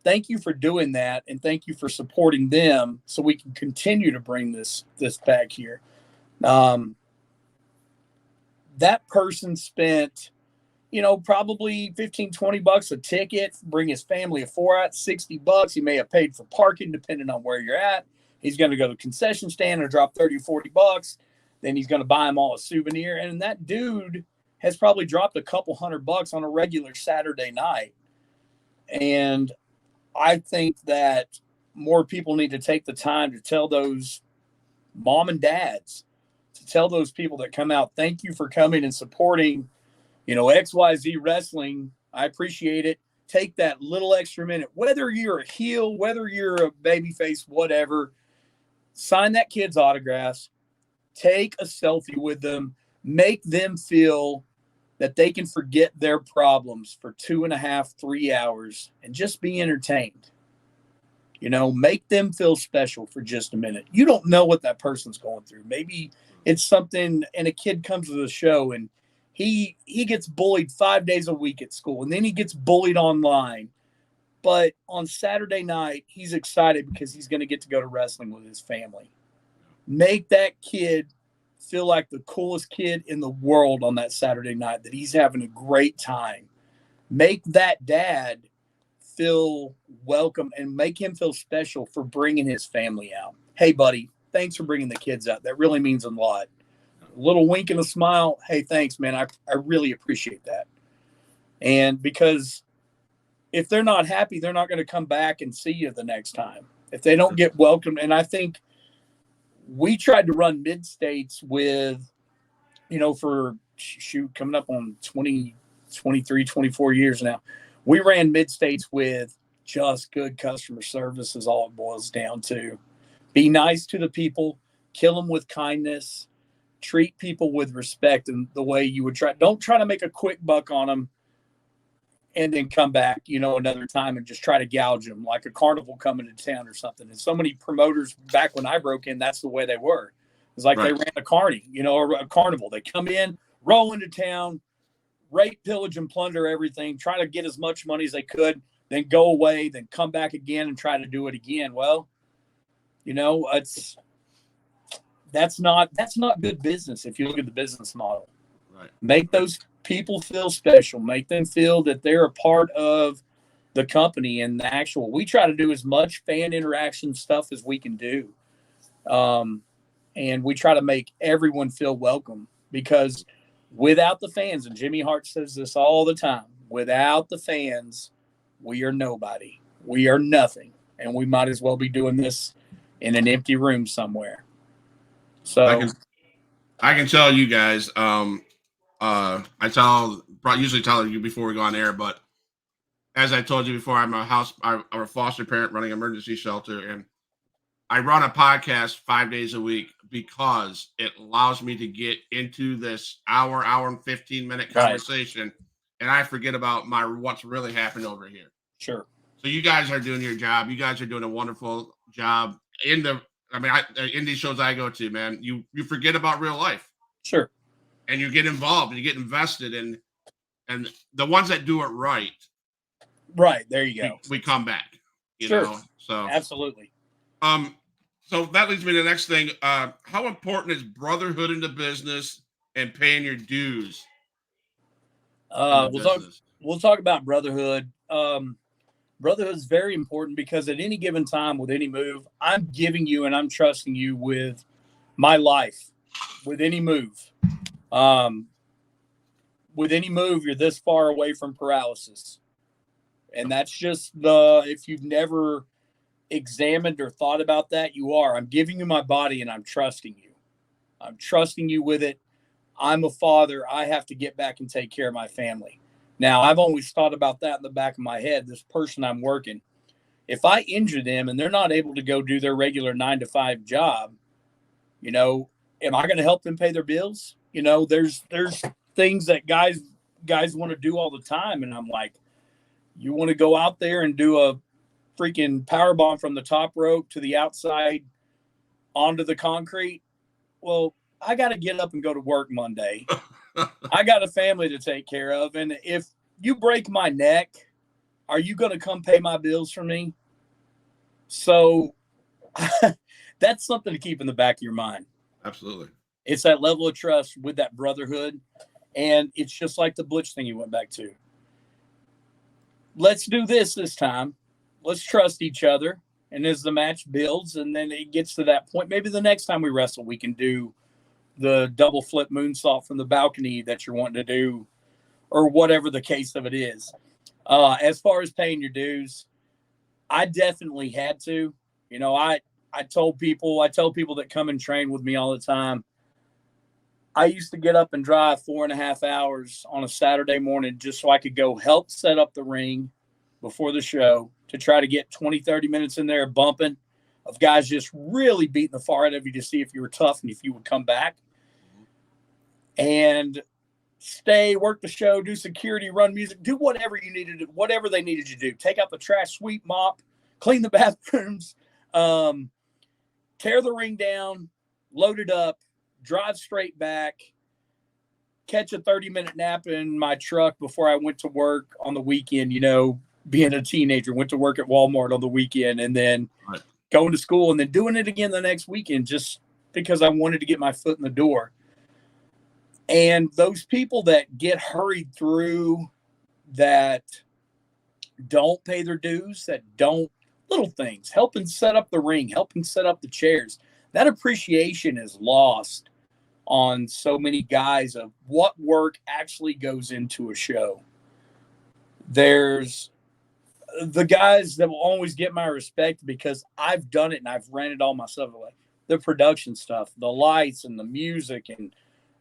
Thank you for doing that, and thank you for supporting them so we can continue to bring this back here. That person spent, probably $15-$20 a ticket, bring his family of 4 out, $60. He may have paid for parking depending on where you're at. He's going to go to the concession stand and drop $30 or $40. Then he's going to buy them all a souvenir. And that dude has probably dropped a couple $100 on a regular Saturday night. And I think that more people need to take the time to tell those mom and dads, to tell those people that come out, thank you for coming and supporting, XYZ Wrestling. I appreciate it. Take that little extra minute, whether you're a heel, whether you're a babyface, whatever, sign that kid's autographs, take a selfie with them, make them feel that they can forget their problems for 2.5, 3 hours and just be entertained. Make them feel special for just a minute. You don't know what that person's going through. Maybe it's something, and a kid comes to the show and he gets bullied 5 days a week at school, and then he gets bullied online. But on Saturday night, he's excited because he's going to get to go to wrestling with his family. Make that kid feel like the coolest kid in the world on that Saturday night, that he's having a great time. Make that dad feel welcome and make him feel special for bringing his family out. Hey, buddy, thanks for bringing the kids out. That really means a lot. A little wink and a smile. Hey, thanks, man. I really appreciate that. And because if they're not happy, they're not going to come back and see you the next time. If they don't get welcomed, and I think we tried to run mid-states with, for coming up on 20, 23, 24 years now. We ran mid-states with just good customer service is all it boils down to. Be nice to the people, kill them with kindness, treat people with respect and the way you would try. Don't try to make a quick buck on them and then come back, another time and just try to gouge them like a carnival coming to town or something. And so many promoters back when I broke in, that's the way they were. It's like They ran a carny, or a carnival. They come in, roll into town, rape, pillage, and plunder everything, try to get as much money as they could, then go away, then come back again and try to do it again. Well, that's not good business if you look at the business model. Right. Make those people feel special. Make them feel that they're a part of the company and the actual. We try to do as much fan interaction stuff as we can do. And we try to make everyone feel welcome, because without the fans, and Jimmy Hart says this all the time, without the fans, we are nobody. We are nothing. And we might as well be doing this in an empty room somewhere. So I can tell you guys, I usually tell you before we go on air, but as I told you before, I'm a foster parent running an emergency shelter, and I run a podcast 5 days a week because it allows me to get into this hour and 15-minute conversation, right, and I forget about what's really happened over here. Sure. So you guys are doing your job. You guys are doing a wonderful job in these shows I go to, man. You forget about real life. Sure. And you get involved and you get invested. And and the ones that do it right, Right. There you go. we come back. You Sure. know, so Absolutely. So that leads me to the next thing. How important is brotherhood in the business and paying your dues in the business? We'll talk about brotherhood. Brotherhood is very important because at any given time with any move, I'm giving you and I'm trusting you with my life. With any move, you're this far away from paralysis, and that's just if you've never examined or thought about that, you are. I'm giving you my body and I'm trusting you. I'm trusting you with it. I'm a father. I have to get back and take care of my family. Now, I've always thought about that in the back of my head. This person I'm working, if I injure them and they're not able to go do their regular 9-to-5 job, am I going to help them pay their bills? There's things that guys want to do all the time. And I'm like, you want to go out there and do a freaking power bomb from the top rope to the outside onto the concrete? Well, I got to get up and go to work Monday. I got a family to take care of. And if you break my neck, are you going to come pay my bills for me? So that's something to keep in the back of your mind. Absolutely. It's that level of trust with that brotherhood. And it's just like the Butch thing you went back to. Let's do this time. Let's trust each other. And as the match builds and then it gets to that point, maybe the next time we wrestle, we can do the double flip moonsault from the balcony that you're wanting to do, or whatever the case of it is. As far as paying your dues, I definitely had to. I tell people that come and train with me all the time, I used to get up and drive 4.5 hours on a Saturday morning just so I could go help set up the ring before the show to try to get 20, 30 minutes in there bumping of guys just really beating the far out of you to see if you were tough and if you would come back. And stay, work the show, do security, run music, do whatever you needed to, whatever they needed you to do. Take out the trash, sweep, mop, clean the bathrooms, tear the ring down, load it up, drive straight back, catch a 30-minute nap in my truck before I went to work on the weekend, being a teenager, went to work at Walmart on the weekend and then going to school and then doing it again the next weekend just because I wanted to get my foot in the door. And those people that get hurried through, that don't pay their dues, that don't, little things, helping set up the ring, helping set up the chairs, that appreciation is lost on so many guys of what work actually goes into a show. There's the guys that will always get my respect because I've done it and I've ran it all myself. Like the production stuff, the lights and the music and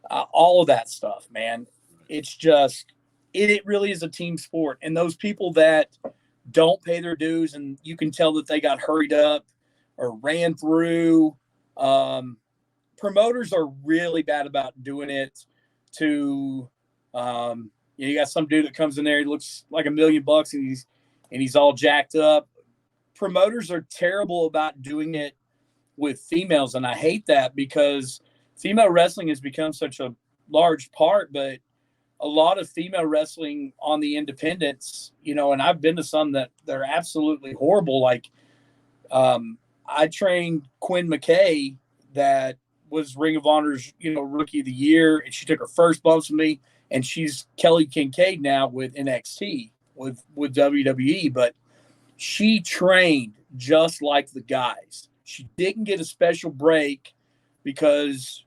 all of that stuff, man. It's just, it really is a team sport. And those people that don't pay their dues and you can tell that they got hurried up or ran through, promoters are really bad about doing it to, you got some dude that comes in there, he looks like $1 million and he's all jacked up. Promoters are terrible about doing it with females. And I hate that because female wrestling has become such a large part, but a lot of female wrestling on the independents, and I've been to some that they're absolutely horrible. Like, I trained Quinn McKay that was Ring of Honor's, Rookie of the Year. And she took her first bumps with me and she's Kelly Kincaid now with NXT with WWE, but she trained just like the guys. She didn't get a special break because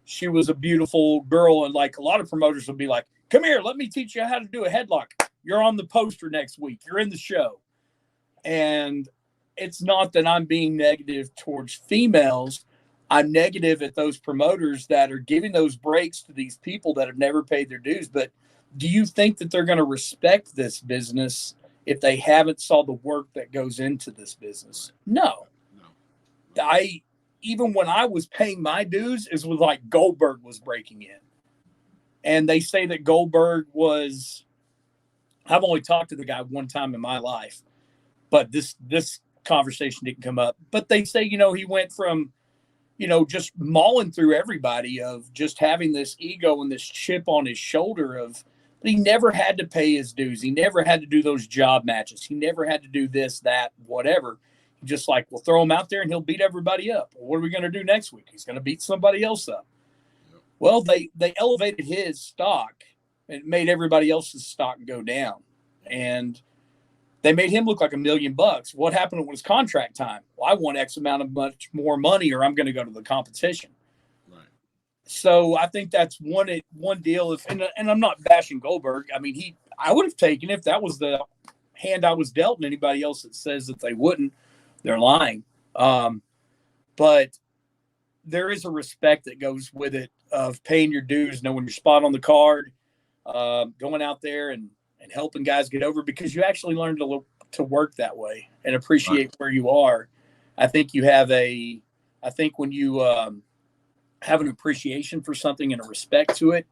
she was a beautiful girl. And like a lot of promoters would be like, come here, let me teach you how to do a headlock. You're on the poster next week. You're in the show. And it's not that I'm being negative towards females. I'm negative at those promoters that are giving those breaks to these people that have never paid their dues. But do you think that they're going to respect this business if they haven't saw the work that goes into this business? No. Even when I was paying my dues, it was like Goldberg was breaking in. And they say that Goldberg was, I've only talked to the guy one time in my life, but this conversation didn't come up. But they say, he went from, just mauling through everybody of just having this ego and this chip on his shoulder of But he never had to pay his dues. He never had to do those job matches. He never had to do this, that, whatever. Just like, we'll throw him out there and he'll beat everybody up. Well, what are we going to do next week? He's going to beat somebody else up. Yep. Well, they elevated his stock and made everybody else's stock go down. And they made him look like $1 million. What happened when it was contract time? Well, I want X amount of much more money or I'm going to go to the competition. Right. So I think that's one deal. And I'm not bashing Goldberg. I mean, I would have taken if that was the hand I was dealt, and anybody else that says that they wouldn't, they're lying. But there is a respect that goes with it of paying your dues, knowing your spot on the card, going out there and helping guys get over, because you actually learn to work that way and appreciate where you are. I think when you have an appreciation for something and a respect to it,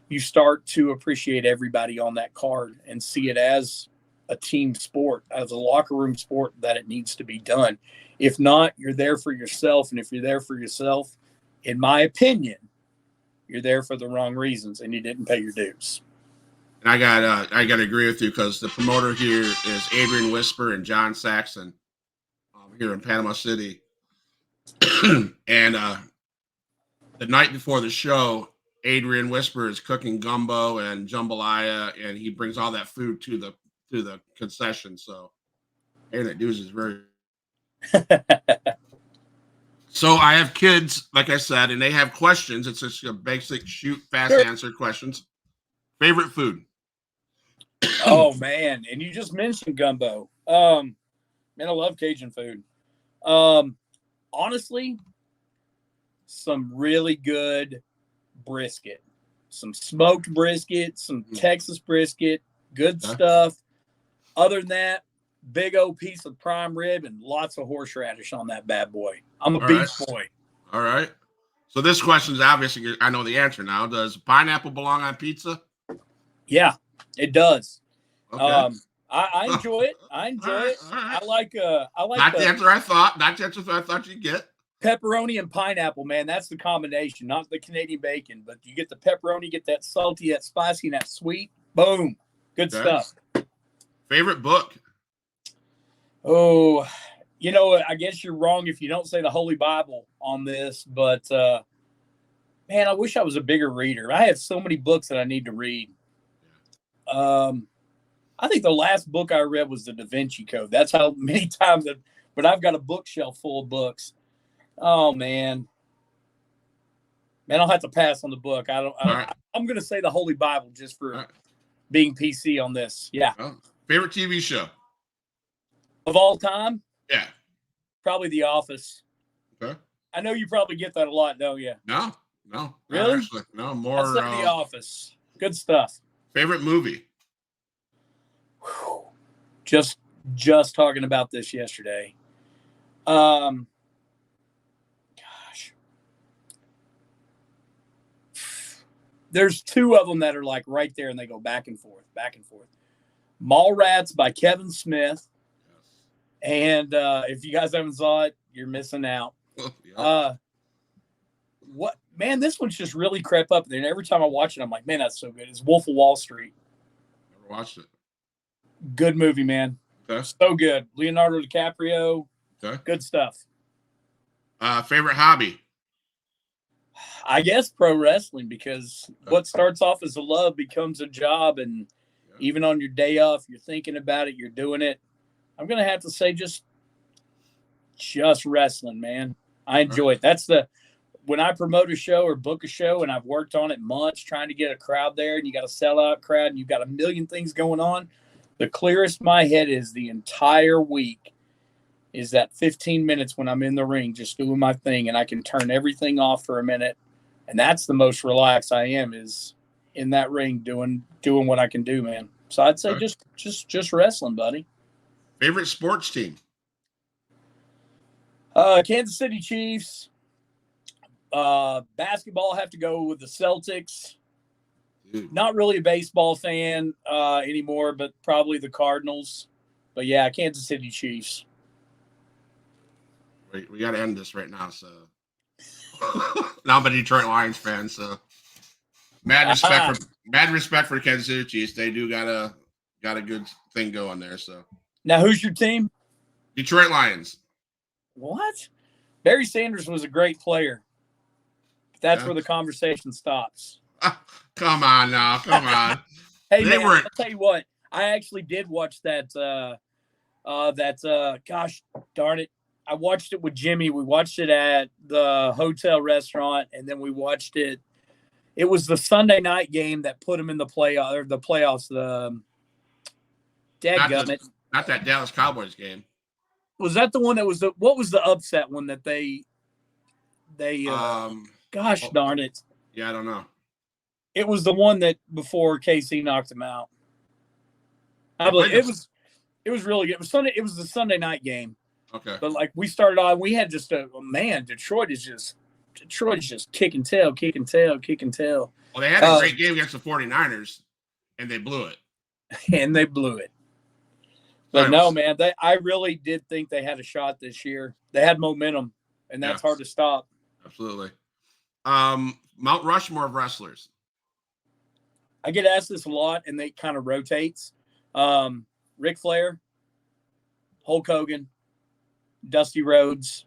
you start to appreciate everybody on that card and see it as a team sport, as a locker room sport that it needs to be done. If not, you're there for yourself. And if you're there for yourself, in my opinion, you're there for the wrong reasons and you didn't pay your dues. And I got to agree with you, because the promoter here is Adrian Whisper and John Saxon here in Panama City. And the night before the show, Adrian Whisper is cooking gumbo and jambalaya, and he brings all that food to the concession. So, and that news is very. So I have kids, like I said, and they have questions. It's just a basic shoot, fast answer questions. Favorite food? Oh man, and you just mentioned gumbo. Man, I love Cajun food. Honestly, some really good brisket, some smoked brisket, some Texas brisket, good stuff. Other than that, big old piece of prime rib and lots of horseradish on that bad boy. I'm a beef boy. All right. So this question is obviously, I know the answer now. Does pineapple belong on pizza? Yeah, it does. Okay. I enjoy it. I enjoy it. Right. I like not the answer I thought. Not the answer I thought you'd get. Pepperoni and pineapple, man. That's the combination, not the Canadian bacon. But you get the pepperoni, get that salty, that spicy, and that sweet. Boom. Good stuff. Favorite book? Oh, I guess you're wrong if you don't say the Holy Bible on this. But, man, I wish I was a bigger reader. I have so many books that I need to read. I think the last book I read was the Da Vinci Code. That's how many times but I've got a bookshelf full of books. Oh man, I'll have to pass on the book. I'm going to say the Holy Bible just for being PC on this. Yeah. Favorite TV show of all time? Yeah. Probably The Office. Okay. I know you probably get that a lot, don't you? No. Really? Actually, no, more. I'd say The Office. Good stuff. Favorite movie? Whew. Just talking about this yesterday. Gosh. There's two of them that are like right there and they go back and forth. Mallrats by Kevin Smith. And if you guys haven't saw it, you're missing out. This one's just really crept up there. And every time I watch it, I'm like, man, that's so good. It's Wolf of Wall Street. Never watched it. Good movie, man. Okay. So good. Leonardo DiCaprio. Okay. Good stuff. Favorite hobby? I guess pro wrestling, because what starts off as a love becomes a job. And even on your day off, you're thinking about it, you're doing it. I'm going to have to say just wrestling, man. I enjoy it. That's when I promote a show or book a show and I've worked on it months trying to get a crowd there, and you got a sellout crowd and you've got a million things going on. The clearest my head is the entire week is that 15 minutes when I'm in the ring just doing my thing, and I can turn everything off for a minute. And that's the most relaxed I am, is in that ring doing what I can do, man. So I'd say just wrestling, buddy. Favorite sports team? Kansas City Chiefs. Basketball, I have to go with the Celtics. Dude. Not really a baseball fan anymore, but probably the Cardinals. But yeah, Kansas City Chiefs. We got to end this right now. So now I'm a Detroit Lions fan. So mad respect for mad respect for Kansas City Chiefs. They do got a good thing going there. So Now, who's your team? Detroit Lions. What? Barry Sanders was a great player. That's Yeah. where the conversation stops. Come on now, come on. Hey, They man, were. I'll tell you what. I actually did watch that. Gosh darn it. I watched it with Jimmy. We watched it at the hotel restaurant, and then we watched it. It was the Sunday night game that put him in the playoffs. Dadgummit. Not that Dallas Cowboys game. Was that the one that was what was the upset one that they gosh darn it. Yeah, I don't know. It was the one that before KC knocked him out. I believe it was really good. It was Sunday. It was the Sunday night game. Okay. But like we started on, we had just Detroit is just kicking tail. Well, they had a great game against the 49ers, and they blew it. And they blew it. But no, man, I really did think they had a shot this year. They had momentum, and that's hard to stop. Absolutely. Mount Rushmore of wrestlers. I get asked this a lot, and they kind of rotates. Ric Flair, Hulk Hogan, Dusty Rhodes,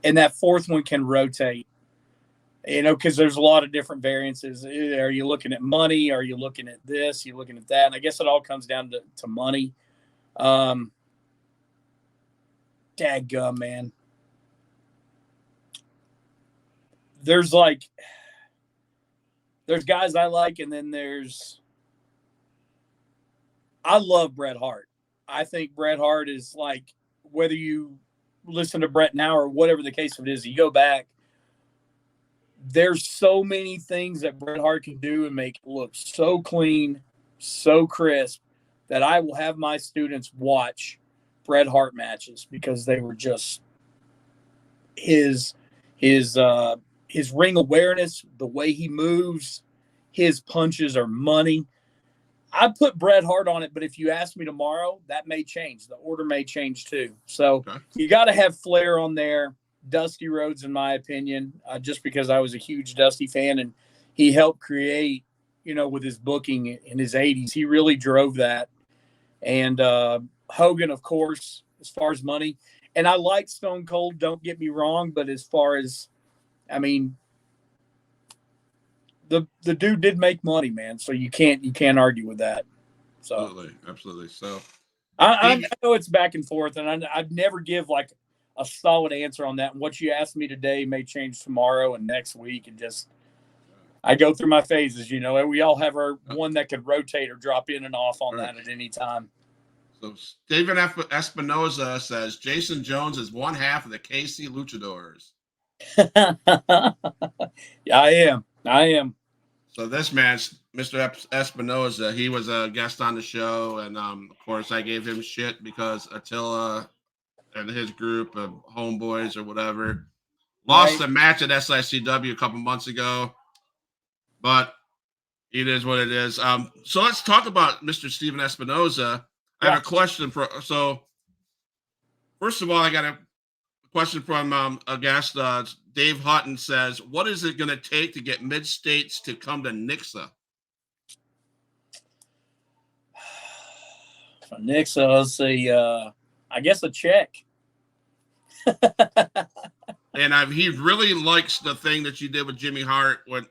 and that fourth one can rotate. Because there's a lot of different variances. Are you looking at money? Are you looking at this? Are you looking at that? And I guess it all comes down to money. Dadgum, man. There's guys I like, and then I love Bret Hart. I think Bret Hart is like, whether you listen to Bret now or whatever the case of it is, you go back, there's so many things that Bret Hart can do and make it look so clean, so crisp, that I will have my students watch Bret Hart matches because they were just his ring awareness, the way he moves, his punches are money. I put Bret Hart on it, but if you ask me tomorrow, that may change. The order may change too. So You got to have Flair on there. Dusty Rhodes, in my opinion, just because I was a huge Dusty fan, and he helped create, with his booking in his 80s. He really drove that. And Hogan, of course, as far as money. And I like Stone Cold, don't get me wrong, but as far as, the dude did make money, man. So you can't argue with that. So Absolutely. So I know it's back and forth, and I'd never give like a solid answer on that. And what you asked me today may change tomorrow and next week, and just I go through my phases. We all have our one that could rotate or drop in and off on that at any time. So Steven Espinoza says Jason Jones is one half of the KC Luchadors. Yeah, I am. So this man, Mr. Espinoza, he was a guest on the show, and of course I gave him shit because Attila and his group of homeboys or whatever lost a match at SICW a couple months ago, but it is what it is. So let's talk about Mr. Steven Espinoza. I have a question so first of all, I got a question from a guest. Dave Hutton says, what is it going to take to get mid-states to come to Nixa? For Nixa, let's see, I guess a check. And he really likes the thing that you did with Jimmy Hart when,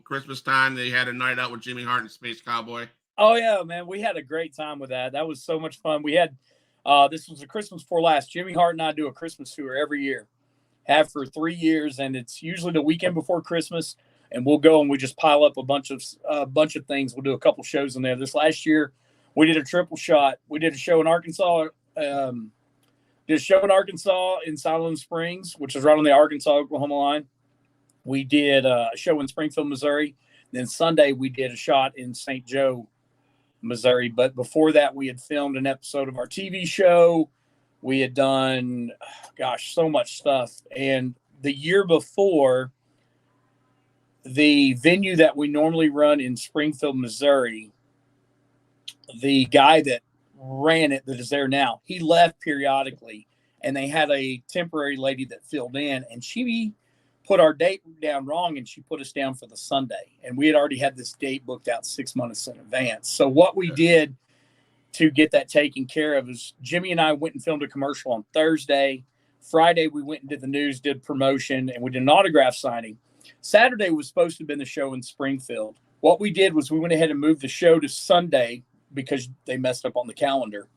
Christmas time, they had a night out with Jimmy Hart and Space Cowboy. Oh, yeah, man. We had a great time with that. That was so much fun. We had this was the Christmas before last. Jimmy Hart and I do a Christmas tour every year. Have for 3 years, and it's usually the weekend before Christmas, and we'll go and we just pile up a bunch of things. We'll do a couple shows in there. This last year, we did a triple shot. We did a show in Arkansas. Did a show in Arkansas in Siloam Springs, which is right on the Arkansas-Oklahoma line. We did a show in Springfield, Missouri. Then Sunday, we did a shot in St. Joe, Missouri. But before that, we had filmed an episode of our TV show. We had done, so much stuff. And the year before, the venue that we normally run in Springfield, Missouri, the guy that ran it that is there now, he left periodically, and they had a temporary lady that filled in, and she put our date down wrong, and she put us down for the Sunday. And we had already had this date booked out 6 months in advance. So what we did to get that taken care of is Jimmy and I went and filmed a commercial on Thursday. Friday, we went and did the news, did promotion, and we did an autograph signing. Saturday was supposed to have been the show in Springfield. What we did was we went ahead and moved the show to Sunday because they messed up on the calendar.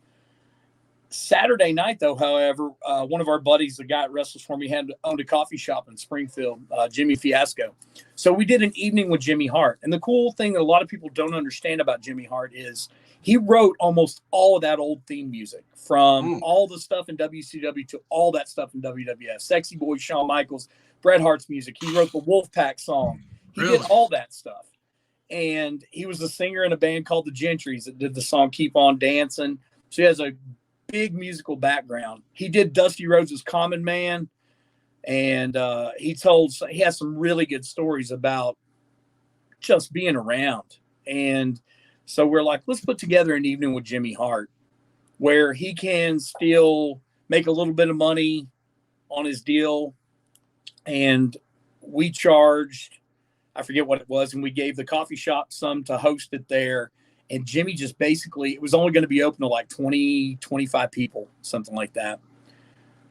Saturday night, though, however, one of our buddies, the guy that wrestles for me, owned a coffee shop in Springfield, Jimmy Fiasco. So we did an evening with Jimmy Hart. And the cool thing that a lot of people don't understand about Jimmy Hart is he wrote almost all of that old theme music, from all the stuff in WCW to all that stuff in WWF. Sexy Boy, Shawn Michaels, Bret Hart's music. He wrote the Wolfpack song. He did all that stuff. And he was the singer in a band called the Gentrys that did the song Keep On Dancing. So he has a big musical background. He did Dusty Rhodes' Common Man, and he has some really good stories about just being around. And so we're like, let's put together an evening with Jimmy Hart where he can still make a little bit of money on his deal. And we charged, I forget what it was, and we gave the coffee shop some to host it there. And Jimmy just basically, it was only going to be open to like 20, 25 people, something like that.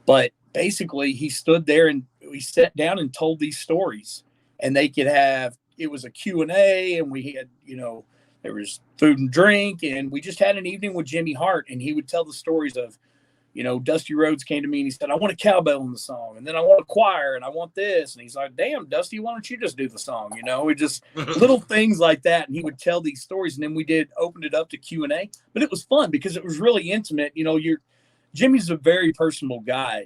But basically, he stood there and we sat down and told these stories. And they could have, it was a Q&A, and we had, there was food and drink. And we just had an evening with Jimmy Hart. And he would tell the stories of, Dusty Rhodes came to me and he said, I want a cowbell in the song. And then I want a choir and I want this. And he's like, damn, Dusty, why don't you just do the song? We just little things like that. And he would tell these stories. And then we opened it up to Q&A. But it was fun because it was really intimate. Jimmy's a very personable guy.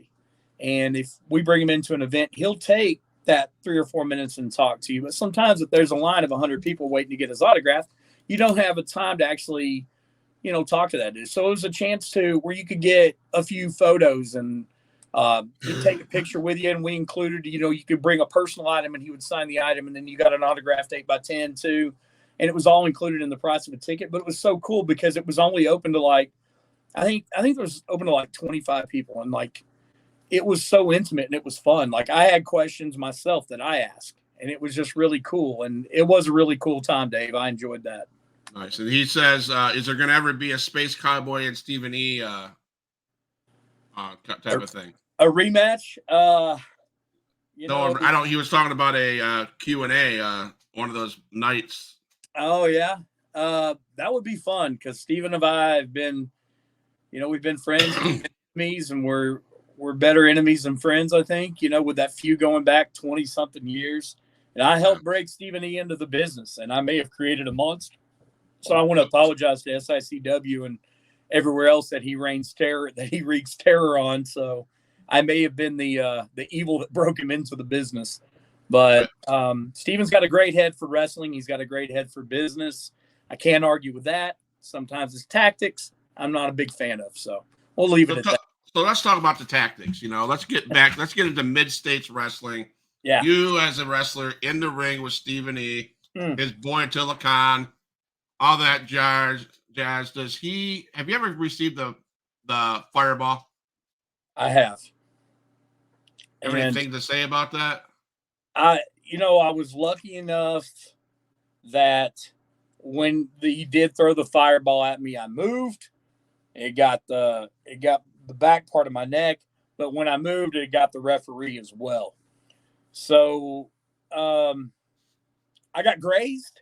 And if we bring him into an event, he'll take that 3 or 4 minutes and talk to you. But sometimes if there's a line of 100 people waiting to get his autograph, you don't have a time to actually talk to that dude. So it was a chance where you could get a few photos and he'd take a picture with you, and we included, you could bring a personal item and he would sign the item, and then you got an autographed 8x10 too. And it was all included in the price of a ticket. But it was so cool because it was only open to I think it was open to 25 people. And it was so intimate and it was fun. I had questions myself that I asked, and it was just really cool. And it was a really cool time, Dave. I enjoyed that. Nice. And he says, is there going to ever be a Space Cowboy and Stephen E. Type of thing? A rematch? No, I don't. He was talking about a Q&A, one of those nights. Oh, yeah. That would be fun because Stephen and I have been, we've been friends, enemies, and we're better enemies than friends, I think, with that feud going back 20-something years. And I helped break Stephen E. into the business, and I may have created a monster. So I want to apologize to SICW and everywhere else that he wreaks terror on. So I may have been the evil that broke him into the business. But Steven's got a great head for wrestling. He's got a great head for business. I can't argue with that. Sometimes it's tactics I'm not a big fan of. So we'll leave it at that. So let's talk about the tactics. Let's get back. Let's get into mid-states wrestling. Yeah. You as a wrestler in the ring with Stephen E., his boy Attila Khan, all that jazz. Have you ever received the fireball? I have. Anything to say about that? I was lucky enough that when he did throw the fireball at me, I moved. It got the back part of my neck, but when I moved, it got the referee as well. So I got grazed.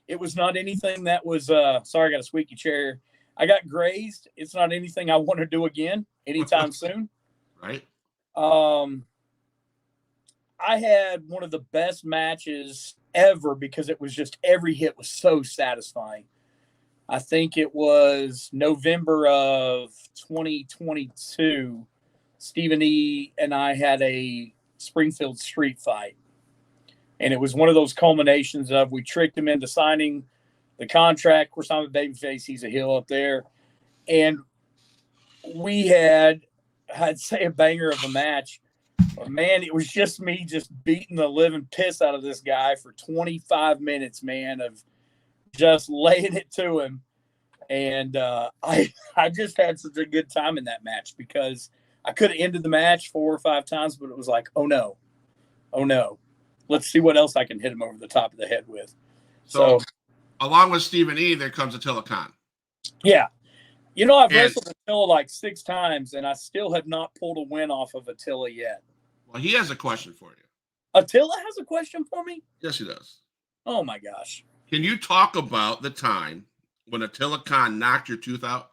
It was not anything that was sorry, I got a squeaky chair. I got grazed. It's not anything I want to do again anytime soon. Right. I had one of the best matches ever because it was just every hit was so satisfying. I think it was November of 2022. Stephen E. and I had a Springfield street fight. And it was one of those culminations of we tricked him into signing the contract. Of course, I'm a babyface. He's a heel up there. And we had, I'd say, a banger of a match. But, man, it was just me just beating the living piss out of this guy for 25 minutes, man, of just laying it to him. And I just had such a good time in that match because I could have ended the match 4 or 5 times, but it was like, oh, no. oh no, let's see what else I can hit him over the top of the head with. So along with Stephen E., there comes Attila Khan. Yeah. You know, I've wrestled Attila like 6 times, and I still have not pulled a win off of Attila yet. Well, he has a question for you. Attila has a question for me? Yes, he does. Oh, my gosh. Can you talk about the time when Attila Khan knocked your tooth out?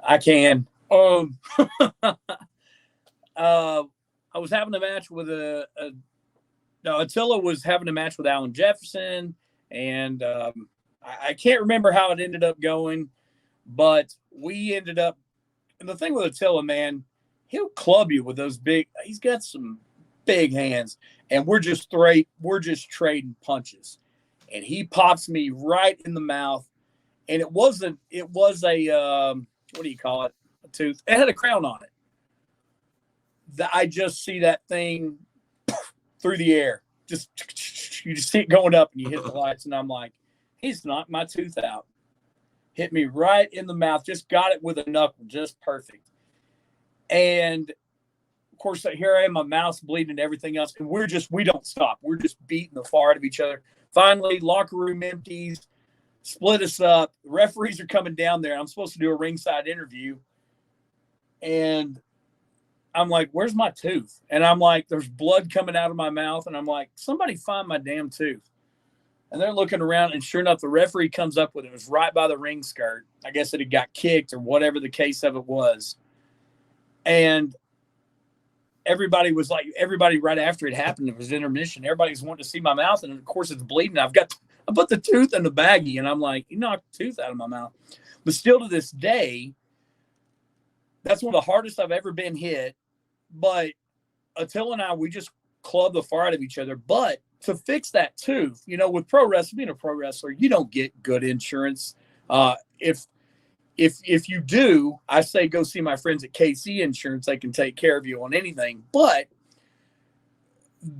I can. I was having a match with Attila was having a match with Alan Jefferson, and I can't remember how it ended up going, but we ended up. And the thing with Attila, man, he'll club you with those big. He's got some big hands, and we're just trading punches, and he pops me right in the mouth, and it was a what do you call it? A tooth. It had a crown on it. I just see that thing through the air. You just see it going up, and you hit the lights, and I'm like, he's knocked my tooth out. Hit me right in the mouth. Just got it with a knuckle, just perfect. And of course, here I am, my mouth's bleeding and everything else, and we don't stop. We're just beating the far out of each other. Finally, locker room empties, split us up. The referees are coming down there. I'm supposed to do a ringside interview, and I'm like, where's my tooth? And I'm like, there's blood coming out of my mouth. And I'm like, somebody find my damn tooth. And they're looking around, and sure enough, the referee comes up with it. It was right by the ring skirt. I guess it had got kicked or whatever the case of it was. And everybody right after it happened, it was intermission. Everybody's wanting to see my mouth. And of course it's bleeding. I put the tooth in the baggie, and I'm like, you knocked the tooth out of my mouth. But still to this day, that's one of the hardest I've ever been hit. But Attila and I, we just club the far out of each other. But to fix that tooth, with pro wrestling, being a pro wrestler, you don't get good insurance. If you do, I say go see my friends at KC Insurance. They can take care of you on anything. But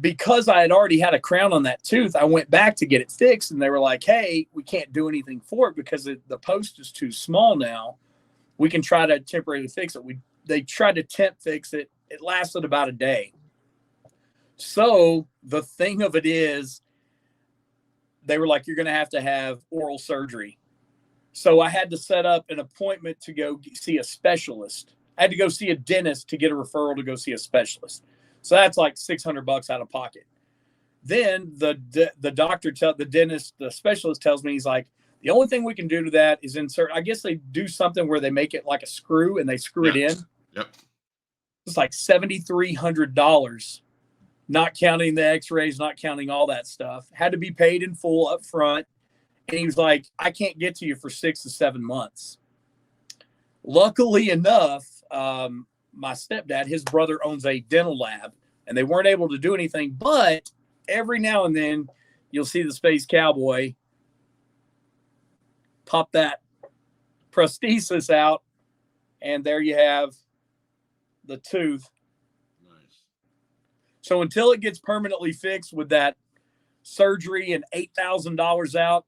because I had already had a crown on that tooth, I went back to get it fixed, and they were like, hey, we can't do anything for it because the post is too small now. We can try to temporarily fix it. They tried to temp fix it. It lasted about a day. So the thing of it is, they were like, you're going to have oral surgery. So I had to set up an appointment to go see a specialist. I had to go see a dentist to get a referral to go see a specialist. So that's like $600 out of pocket. Then the specialist tells me, he's like, the only thing we can do to that is insert. I guess they do something where they make it like a screw and they screw it in. Yep. It's like $7,300, not counting the x-rays, not counting all that stuff. Had to be paid in full up front. And he was like, I can't get to you for 6 to 7 months. Luckily enough, my stepdad, his brother owns a dental lab, and they weren't able to do anything. But every now and then you'll see the Space Cowboy pop that prosthesis out, and there you have the tooth. Nice. So until it gets permanently fixed with that surgery and $8,000 out,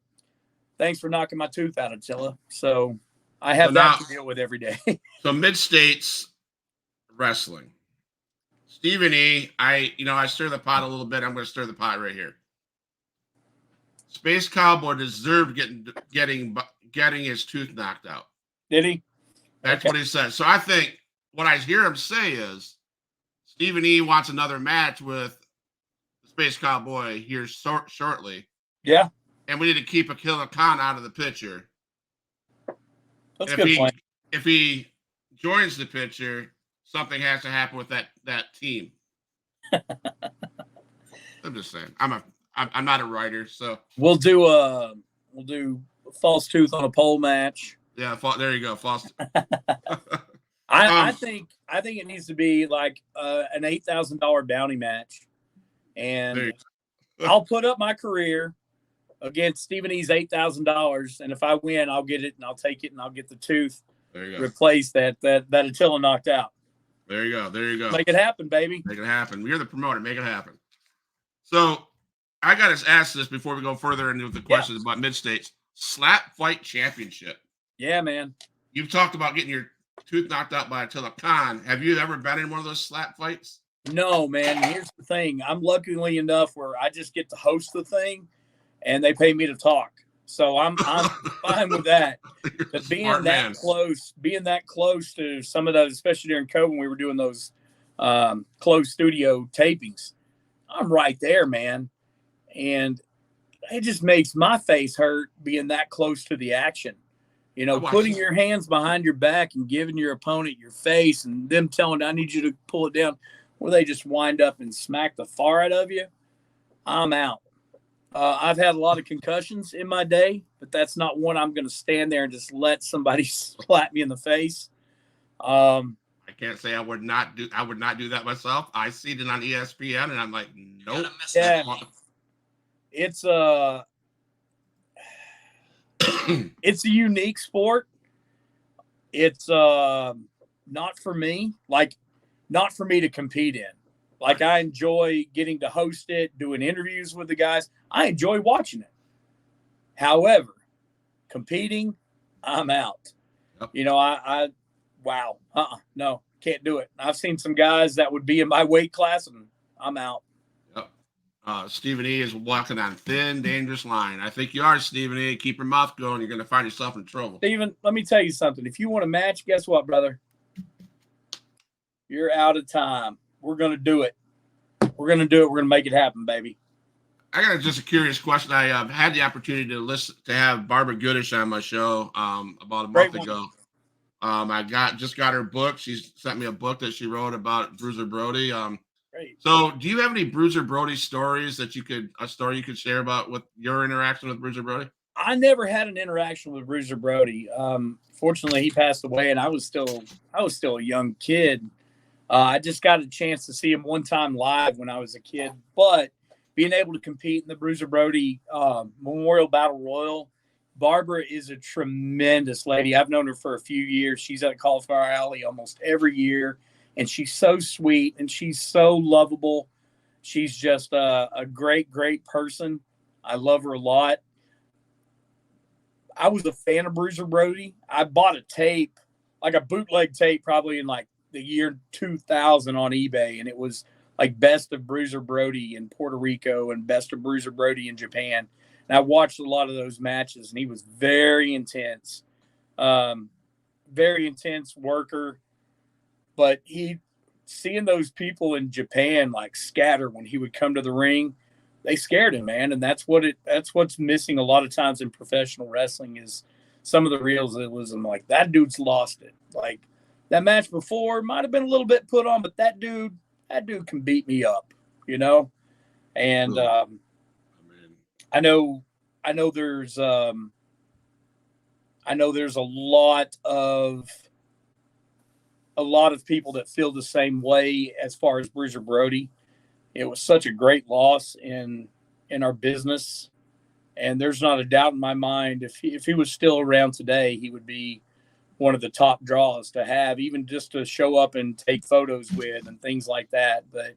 thanks for knocking my tooth out, Attila. So I have that to deal with every day. So mid-states wrestling. Stephen E., I stir the pot a little bit. I'm going to stir the pot right here. Space Cowboy deserved getting his tooth knocked out. Did he? That's what he said. So I think what I hear him say is Stephen E. wants another match with the Space Cowboy here shortly. Yeah. And we need to keep Attila Khan out of the picture. That's a good point. If he joins the picture, something has to happen with that team. I'm just saying. I'm not a writer, so we'll do false tooth on a pole match. Yeah, there you go. False. I think it needs to be like an $8,000 bounty match, and I'll put up my career against Stephen E's $8,000, and if I win, I'll get it and I'll take it and I'll get the tooth replaced that Attila knocked out. There you go. Make it happen, baby. Make it happen. You're the promoter. Make it happen. So I got to ask this before we go further into the questions about mid-states. Slap Fight Championship. Yeah, man. You've talked about getting your tooth knocked out by Attila Khan. Have you ever been in one of those slap fights? No, man. Here's the thing. I'm luckily enough where I just get to host the thing, and they pay me to talk. So I'm fine with that. You're a But smart man. being that close to some of those, especially during COVID, when we were doing those closed studio tapings, I'm right there, man. And it just makes my face hurt being that close to the action. You I know, watched putting this. your hands behind your back and giving your opponent your face and them telling, I need you to pull it down, where they just wind up and smack the far out of you. I'm out. I've had a lot of concussions in my day, but that's not one I'm going to stand there and just let somebody slap me in the face. Um, I can't say I would not do. I would not do that myself. I see it on ESPN, and I'm like, nope. yeah, it's a it's a unique sport. It's not for me. Like, not for me to compete in. Like, Right. I enjoy getting to host it, doing interviews with the guys. I enjoy watching it. However, competing, I'm out. Yep. You know, wow, no, can't do it. I've seen some guys that would be in my weight class, and I'm out. Yep. Stephen E is walking on thin, dangerous line. I think you are, Stephen E. Keep your mouth going. You're going to find yourself in trouble. Steven, let me tell you something. If you want a match, guess what, brother? You're out of time. We're going to do it. We're going to do it. We're going to make it happen, baby. I got just a curious question. I had the opportunity to have Barbara Goodish on my show about a month ago. I just got her book. She sent me a book that she wrote about Bruiser Brody. Great. So do you have any Bruiser Brody stories a story you could share about with your interaction with Bruiser Brody? I never had an interaction with Bruiser Brody. Fortunately, he passed away, and I was still a young kid. I just got a chance to see him one time live when I was a kid, but being able to compete in the Bruiser Brody Memorial Battle Royal, Barbara is a tremendous lady. I've known her for a few years. She's at Cauliflower Alley almost every year, and she's so sweet and she's so lovable. She's just a great, great person. I love her a lot. I was a fan of Bruiser Brody. I bought a tape, like a bootleg tape, probably in like the year 2000 on eBay, and it was like Best of Bruiser Brody in Puerto Rico and Best of Bruiser Brody in Japan. And I watched a lot of those matches, and he was very intense, um, very intense worker. But seeing those people in Japan like scatter when he would come to the ring, they scared him, man. And that's what's missing a lot of times in professional wrestling is some of the realism. Like, that dude's lost it. Like, that match before might have been a little bit put on, but that dude can beat me up, you know? And I know there's a lot of people that feel the same way as far as Bruiser Brody. It was such a great loss in our business, and there's not a doubt in my mind if he was still around today, he would be one of the top draws to have, even just to show up and take photos with and things like that. But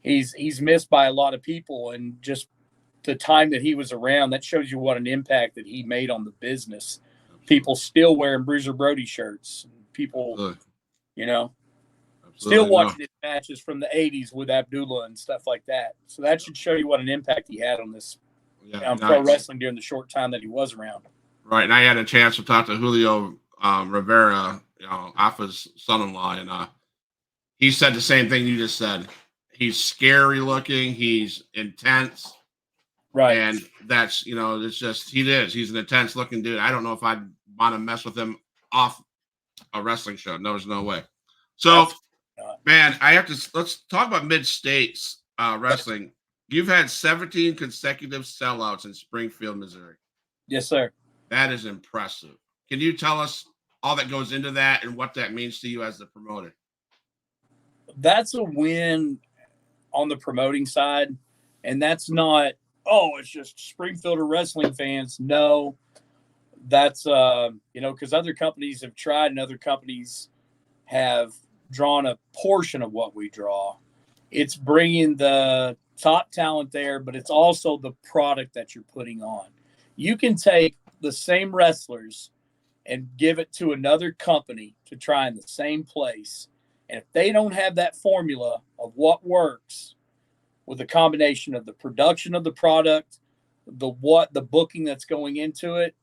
he's missed by a lot of people, and just the time that he was around, that shows you what an impact that he made on the business. People still wearing Bruiser Brody shirts. People, Absolutely. you know, Absolutely. still watching his matches from the 80s with Abdullah and stuff like that. So that should show you what an impact he had on this pro wrestling during the short time that he was around. Right. And I had a chance to talk to Julio Rivera, Alpha's son-in-law, and he said the same thing you just said. He's scary looking. He's intense. Right. And that's, it's just, he's an intense looking dude. I don't know if I'd want to mess with him off a wrestling show. No, there's no way. So, man, let's talk about mid-states wrestling. You've had 17 consecutive sellouts in Springfield, Missouri. Yes, sir. That is impressive. Can you tell us all that goes into that and what that means to you as the promoter? That's a win on the promoting side. And that's not, it's just Springfield or wrestling fans. No, that's, because other companies have tried and other companies have drawn a portion of what we draw. It's bringing the top talent there, but it's also the product that you're putting on. You can take the same wrestlers and give it to another company to try in the same place, And if they don't have that formula of what works with a combination of the production of the product, the booking that's going into it,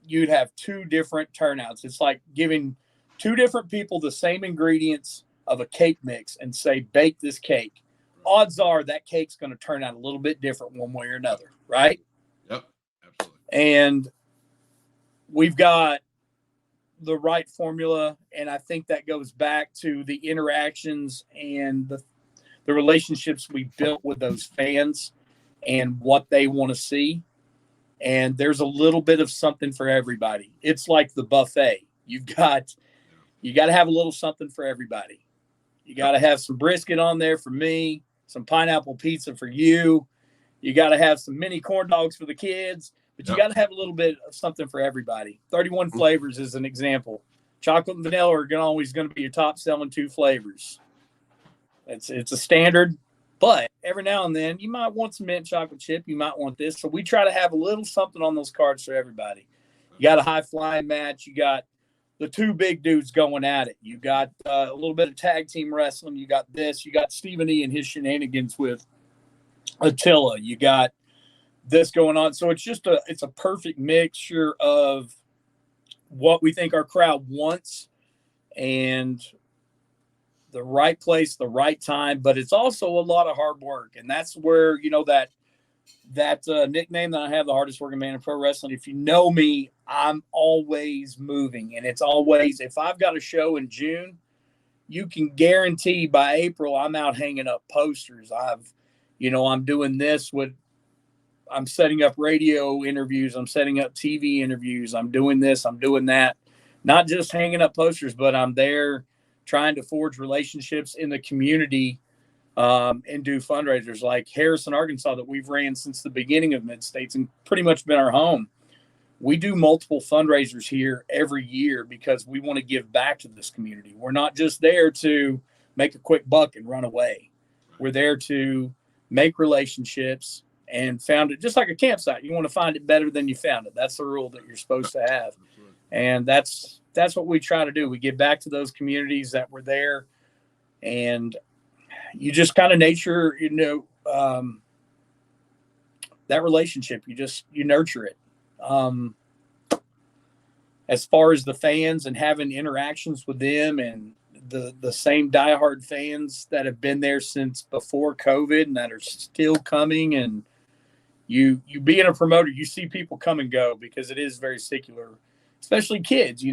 you'd have two different turnouts. It's like giving two different people the same ingredients of a cake mix and say, bake this cake. Odds are that cake's going to turn out a little bit different one way or another, right? Yep, absolutely. And we've got the right formula, and I think that goes back to the interactions and the relationships we built with those fans and what they want to see. And there's a little bit of something for everybody. It's like the buffet. You got to have a little something for everybody. You got to have some brisket on there for me, some pineapple pizza for you. You got to have some mini corn dogs for the kids, but you got to have a little bit of something for everybody. 31 flavors is an example. Chocolate and vanilla are always going to be your top selling two flavors. It's a standard, but every now and then you might want some mint chocolate chip. You might want this. So we try to have a little something on those cards for everybody. You got a high flying match. You got the two big dudes going at it. You got a little bit of tag team wrestling. You got this. You got Stephen E. and his shenanigans with Attila. You got this going on. So it's a perfect mixture of what we think our crowd wants and the right place, the right time, but it's also a lot of hard work. And that's where, that nickname that I have, the hardest working man in pro wrestling. If you know me, I'm always moving, and it's always, if I've got a show in June, you can guarantee by April, I'm out hanging up posters. I'm doing this I'm setting up radio interviews. I'm setting up TV interviews. I'm doing this. I'm doing that. Not just hanging up posters, but I'm there trying to forge relationships in the community and do fundraisers like Harrison, Arkansas, that we've ran since the beginning of Mid-States and pretty much been our home. We do multiple fundraisers here every year because we want to give back to this community. We're not just there to make a quick buck and run away. We're there to make relationships and found it just like a campsite. You want to find it better than you found it. That's the rule that you're supposed to have. And that's what we try to do. We give back to those communities that were there, and you just kind of nature, that relationship. You nurture it. As far as the fans and having interactions with them and the same diehard fans that have been there since before COVID and that are still coming, and you being a promoter, you see people come and go because it is very secular, especially kids.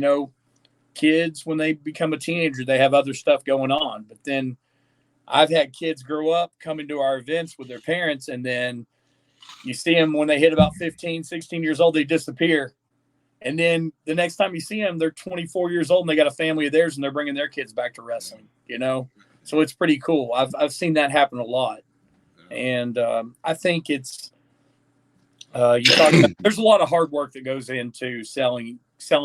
Kids, when they become a teenager, they have other stuff going on. But then I've had kids grow up, come into our events with their parents, and then you see them when they hit about 15, 16 years old, they disappear. And then the next time you see them, they're 24 years old and they got a family of theirs and they're bringing their kids back to wrestling, So it's pretty cool. I've seen that happen a lot. And I think it's there's a lot of hard work that goes into selling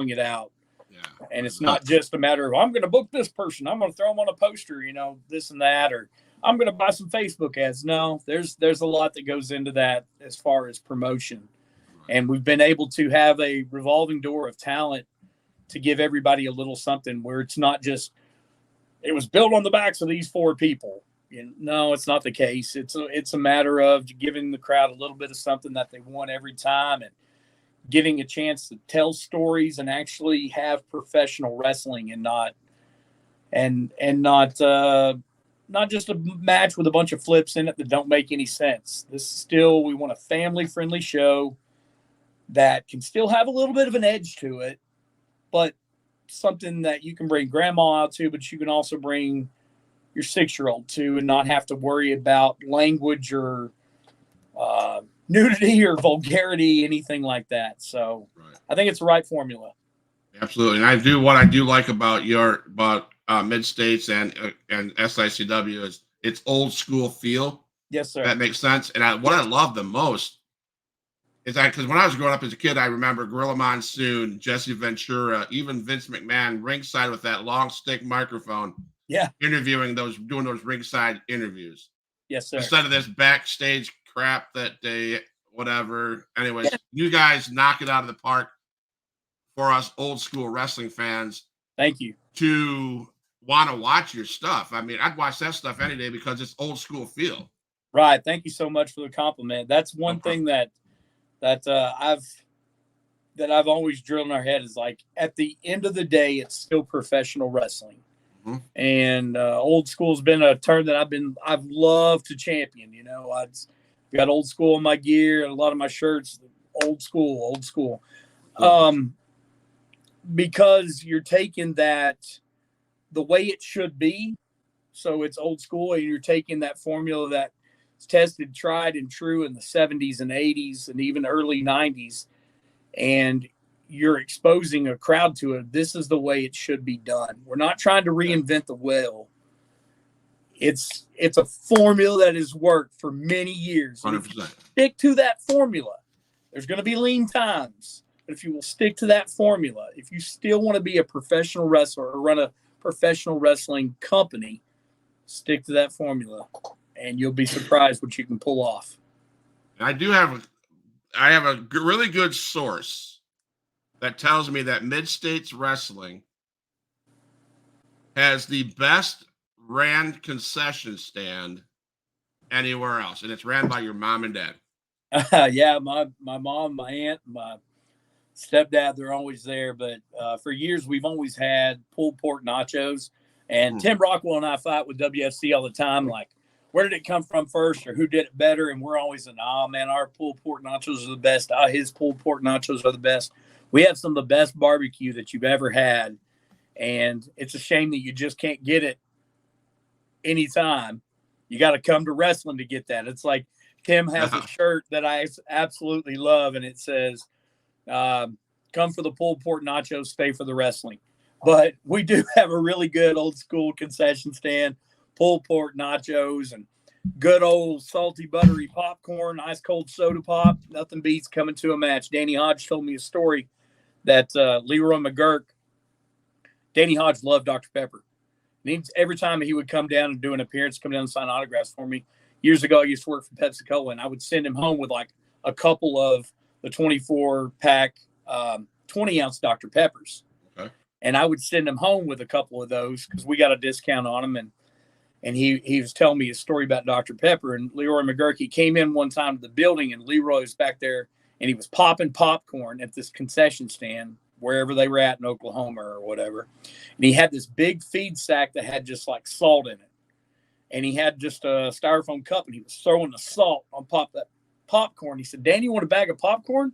it out. Yeah. And it's not just a matter of, I'm going to book this person, I'm going to throw them on a poster, this and that, or I'm going to buy some Facebook ads. No, there's a lot that goes into that as far as promotion. And we've been able to have a revolving door of talent to give everybody a little something where it's not just, it was built on the backs of these four people. No, it's not the case. It's a matter of giving the crowd a little bit of something that they want every time, and getting a chance to tell stories and actually have professional wrestling and not just a match with a bunch of flips in it that don't make any sense. We want a family-friendly show that can still have a little bit of an edge to it, but something that you can bring grandma out to, but you can also bring your 6-year-old to and not have to worry about language or nudity or vulgarity, anything like that. So I think it's the right formula. Absolutely. And what I do like about Mid-States and SICW is its old school feel. Yes, sir. That makes sense. And what I love the most is that, because when I was growing up as a kid, I remember Gorilla Monsoon, Jesse Ventura, even Vince McMahon ringside with that long stick microphone. Yeah. Doing those ringside interviews. Yes, sir. Instead of this backstage crap that they, whatever. Anyways, you guys knock it out of the park for us old school wrestling fans. Thank you. To want to watch your stuff. I mean, I'd watch that stuff any day because it's old school feel. Right. Thank you so much for the compliment. That's one No problem. thing I've always drilled in our head is like at the end of the day, it's still professional wrestling. Mm-hmm. And old school's been a term that I've loved to champion. You know, I've got old school in my gear and a lot of my shirts, old school. Because you're taking that the way it should be. So it's old school, and you're taking that formula that's tested, tried, and true in the 70s and 80s and even early 90s, and you're exposing a crowd to it. This is the way it should be done. We're not trying to reinvent the wheel. It's a formula that has worked for many years. 100%. Stick to that formula. There's going to be lean times, but if you will stick to that formula, if you still want to be a professional wrestler or run a professional wrestling company, stick to that formula, and you'll be surprised what you can pull off. I have a really good source that tells me that Mid-States Wrestling has the best ran concession stand anywhere else, and it's ran by your mom and dad. Yeah, my mom, my aunt, my stepdad, they're always there. But for years, we've always had pulled pork nachos. And Tim Rockwell and I fight with WFC all the time. Like, where did it come from first, or who did it better? And we're always like, man, our pulled pork nachos are the best. His pulled pork nachos are the best. We have some of the best barbecue that you've ever had. And it's a shame that you just can't get it anytime. You got to come to wrestling to get that. It's like Tim has a shirt that I absolutely love, and it says, come for the pulled pork nachos, stay for the wrestling. But we do have a really good old school concession stand, pulled pork nachos, and good old salty, buttery popcorn, ice cold soda pop. Nothing beats coming to a match. Danny Hodge told me a story that Leroy McGurk, Danny Hodge loved Dr. Pepper. And every time he would come down and do an appearance, come down and sign autographs for me. Years ago, I used to work for Pepsi-Cola, and I would send him home with like a couple of the 24-pack, 20-ounce Dr. Peppers. And I would send him home with a couple of those because we got a discount on them. And he was telling me a story about Dr. Pepper. And Leroy McGurk came in one time to the building, and Leroy was back there, and he was popping popcorn at this concession stand, wherever they were at in Oklahoma or whatever. And he had this big feed sack that had just like salt in it. And he had just a styrofoam cup, and he was throwing the salt on that popcorn. He said, "Danny, you want a bag of popcorn?"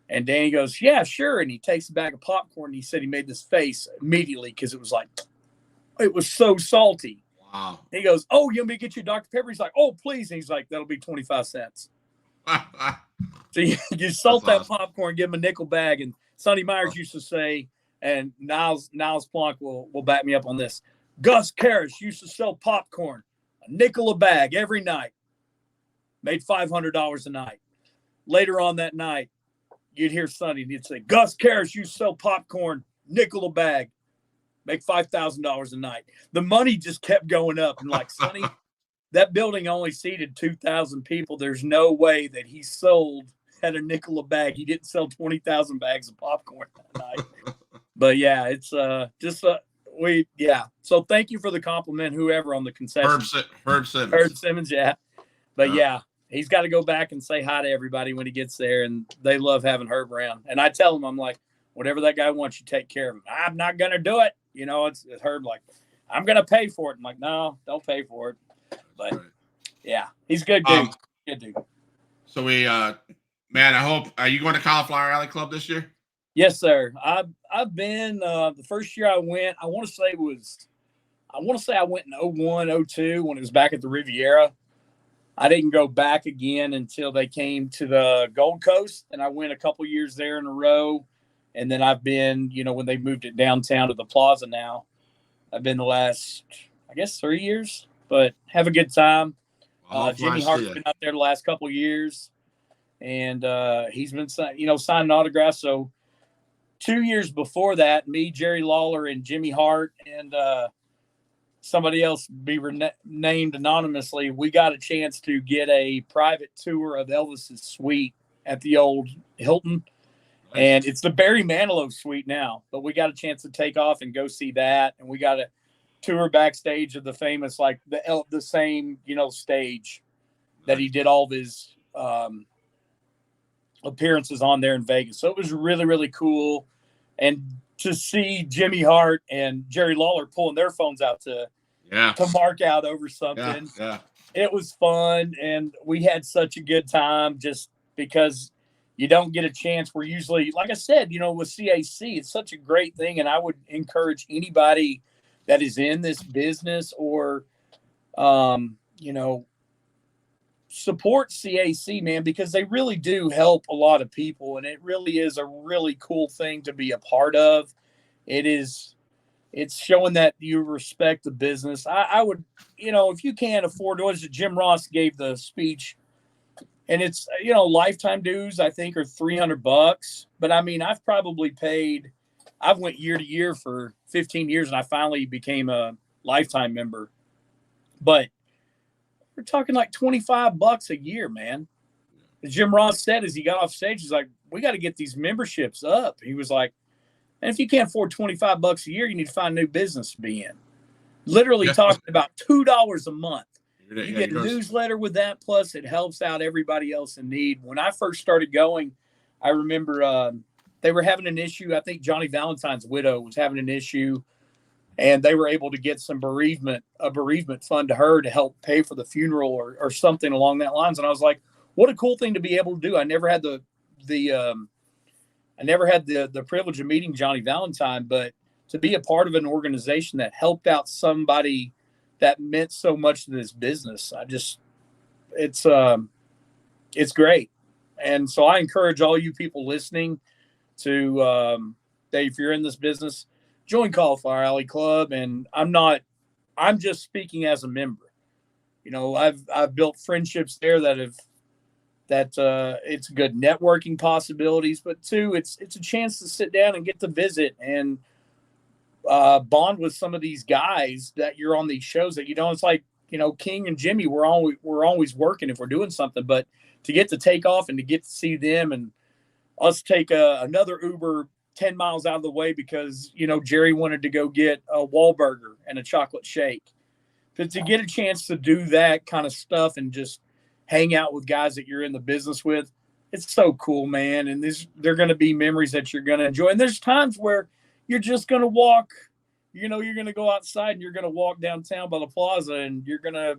And Danny goes, "Yeah, sure." And he takes a bag of popcorn, and he said he made this face immediately because it was so salty. Wow. He goes, "Oh, you want me to get you Dr. Pepper?" He's like, "Oh, please." And he's like, "That'll be 25 cents. So you salt that popcorn, give him a nickel bag. And Sonny Myers used to say, and Niles Plonk will back me up on this, Gus Karras used to sell popcorn, a nickel a bag every night. Made $500 a night. Later on that night, you'd hear Sonny, and he'd say, Gus Karras used to sell popcorn, nickel a bag, make $5,000 a night. The money just kept going up. And like, Sonny, that building only seated 2,000 people. There's no way that he sold at a nickel a bag. He didn't sell 20,000 bags of popcorn that night. But yeah, it's So thank you for the compliment, whoever on the concession. Herb Simmons. Herb Simmons, yeah. But yeah, he's got to go back and say hi to everybody when he gets there, and they love having Herb around. And I tell him, I'm like, whatever that guy wants, you take care of him. I'm not going to do it. You know, it's Herb like, I'm going to pay for it. I'm like, no, don't pay for it. But yeah, he's a good dude. Good dude. So man, I hope, are you going to Cauliflower Alley Club this year? Yes, sir. I've been the first year I went, I want to say I went in 01, 02 when it was back at the Riviera. I didn't go back again until they came to the Gold Coast, and I went a couple years there in a row. And then I've been, when they moved it downtown to the Plaza now, I've been the last, I guess, 3 years, but have a good time. Jimmy Hart's been out there the last couple of years, and he's been, signing autographs. So 2 years before that, me, Jerry Lawler, and Jimmy Hart, and somebody else be named anonymously, we got a chance to get a private tour of Elvis's suite at the old Hilton. And it's the Barry Manilow suite now, but we got a chance to take off and go see that. And we got tour backstage of the famous, like the same, stage that he did all of his appearances on there in Vegas. So it was really, really cool. And to see Jimmy Hart and Jerry Lawler pulling their phones out to mark out over something. Yeah. It was fun, and we had such a good time just because you don't get a chance. We're usually, like I said, with CAC, it's such a great thing, and I would encourage anybody that is in this business or, support CAC, man, because they really do help a lot of people, and it really is a really cool thing to be a part of. It's showing that you respect the business. I would, if you can't afford, what is it? Jim Ross gave the speech, and it's, lifetime dues, I think, are $300. But I mean, I've went year to year for 15 years, and I finally became a lifetime member. But we're talking like $25 a year, man. As Jim Ross said as he got off stage, he's like, we got to get these memberships up. He was like, and if you can't afford $25 a year, you need to find a new business to be in. Literally talking about $2 a month. You get a newsletter with that, plus it helps out everybody else in need. When I first started going, I remember they were having an issue. I think Johnny Valentine's widow was having an issue, and they were able to get a bereavement fund to her to help pay for the funeral or something along that lines. And I was like, what a cool thing to be able to do. I never had the privilege of meeting Johnny Valentine, but to be a part of an organization that helped out somebody that meant so much to this business, it's great. And so I encourage all you people listening to, that if you're in this business, join Cauliflower Alley Club. And I'm just speaking as a member. I've built friendships there it's good networking possibilities, but two, it's a chance to sit down and get to visit and bond with some of these guys that you're on these shows that it's like, King and Jimmy, we're always working if we're doing something, but to get to take off and to get to see them and us take another Uber 10 miles out of the way because, Jerry wanted to go get a Wahlburger and a chocolate shake. But to get a chance to do that kind of stuff and just hang out with guys that you're in the business with, it's so cool, man. And they're going to be memories that you're going to enjoy. And there's times where you're just going to walk, you're going to go outside and you're going to walk downtown by the plaza and you're going to,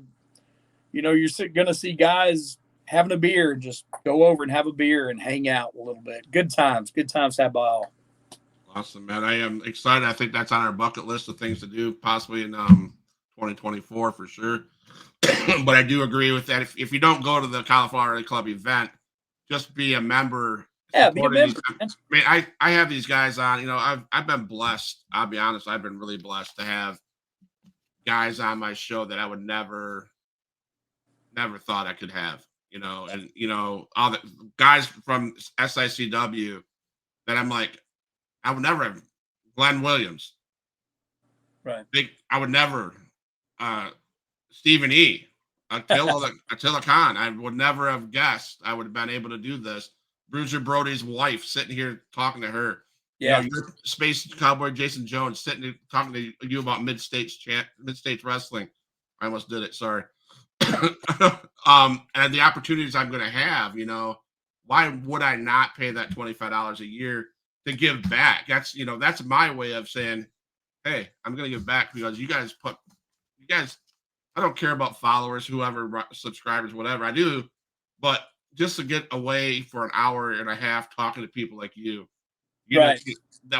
you're going to see guys having a beer and just go over and have a beer and hang out a little bit. Good times had by all. Awesome, man. I am excited. I think that's on our bucket list of things to do possibly in 2024 for sure. But I do agree with that. If you don't go to the Cauliflower Club event, just be a member. Yeah, be a member. I have these guys on. I've been blessed. I'll be honest. I've been really blessed to have guys on my show that I would never thought I could have. And all the guys from SICW that I'm like, I would never have. Glenn Williams, right? I would never. Stephen E. Attila Khan. I would never have guessed I would have been able to do this. Bruiser Brody's wife sitting here talking to her. Yeah. Your Space Cowboy Jason Jones sitting talking to you about mid-states wrestling. I almost did it. Sorry. And the opportunities I'm going to have, why would I not pay that $25 a year to give back? That's my way of saying, hey, I'm going to give back because you guys, I don't care about followers, whoever, subscribers, whatever. I do, but just to get away for an hour and a half talking to people like you, right?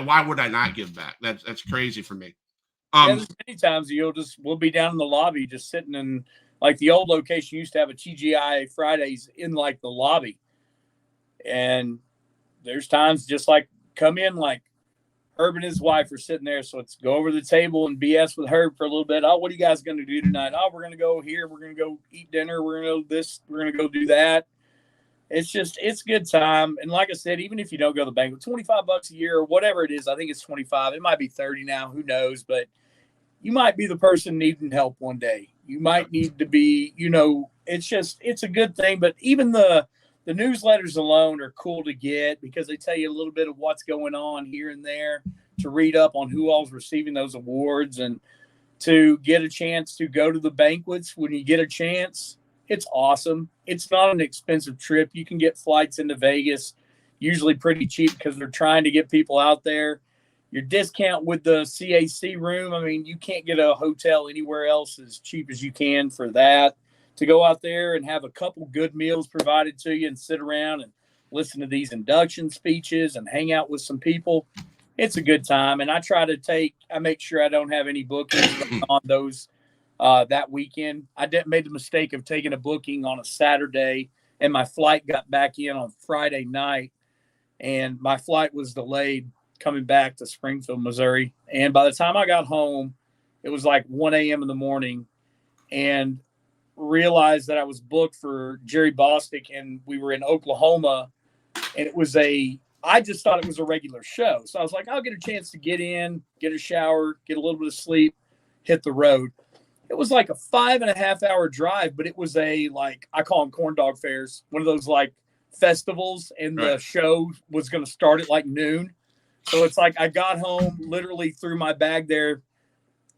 Why would I not give back? That's crazy for me. There's many times we'll be down in the lobby just sitting in, like, the old location used to have a TGI Fridays in like the lobby, and there's times just like come in like Herb and his wife are sitting there. So let's go over to the table and BS with Herb for a little bit. Oh, what are you guys going to do tonight? Oh, we're going to go here. We're going to go eat dinner. We're going to go this. We're going to go do that. It's a good time. And like I said, even if you don't go to the banquet, $25 a year or whatever it is, I think it's 25. It might be 30 now. Who knows? But you might be the person needing help one day. You might need to be, it's a good thing. But even the newsletters alone are cool to get because they tell you a little bit of what's going on here and there, to read up on who all's receiving those awards. And to get a chance to go to the banquets when you get a chance. It's awesome. It's not an expensive trip. You can get flights into Vegas, usually pretty cheap because they're trying to get people out there. Your discount with the CAC room, I mean, you can't get a hotel anywhere else as cheap as you can for that. To go out there and have a couple good meals provided to you and sit around and listen to these induction speeches and hang out with some people, it's a good time. And I make sure I don't have any bookings on those that weekend. I made the mistake of taking a booking on a Saturday, and my flight got back in on Friday night, and my flight was delayed coming back to Springfield, Missouri. And by the time I got home, it was like 1 a.m. in the morning, and realized that I was booked for Jerry Bostic, and we were in Oklahoma, and I just thought it was a regular show. So I was like, I'll get a chance to get in, get a shower, get a little bit of sleep, hit the road. It was like a 5.5 hour drive, but it was I call them corn dog fairs, one of those like festivals, and the show was going to start at like noon. So it's like I got home, literally threw my bag down,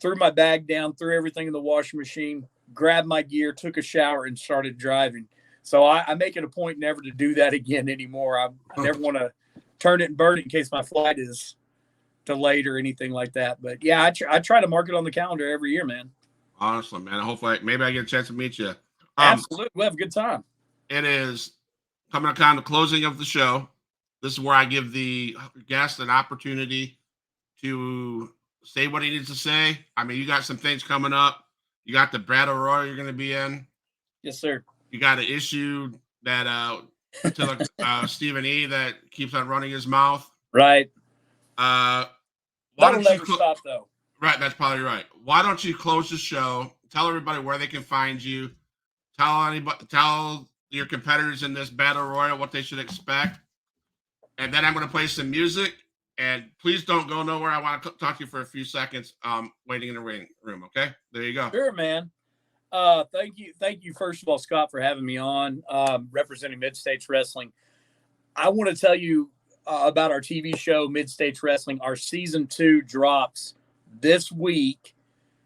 threw everything in the washing machine, grabbed my gear, took a shower, and started driving. So I make it a point never to do that again anymore. I never want to turn it and burn it in case my flight is delayed or anything like that. But yeah, I try to mark it on the calendar every year, man. Awesome, man. Hopefully, maybe I get a chance to meet you. Absolutely. We'll have a good time. It is coming up on the closing of the show. This is where I give the guest an opportunity to say what he needs to say. I mean, you got some things coming up. You got the Battle Royal you're going to be in. Yes, sir. You got an issue that Stephen E. that keeps on running his mouth. Right. That'll never stop, though. Right, that's probably right. Why don't you close the show? Tell everybody where they can find you. Tell your competitors in this Battle Royal what they should expect. And then I'm going to play some music. And please don't go nowhere. I want to talk to you for a few seconds waiting in the ring room, okay? There you go. Sure, man. Thank you, first of all, Scott, for having me on, representing Mid-States Wrestling. I want to tell you about our TV show, Mid-States Wrestling. Our Season 2 drops this week,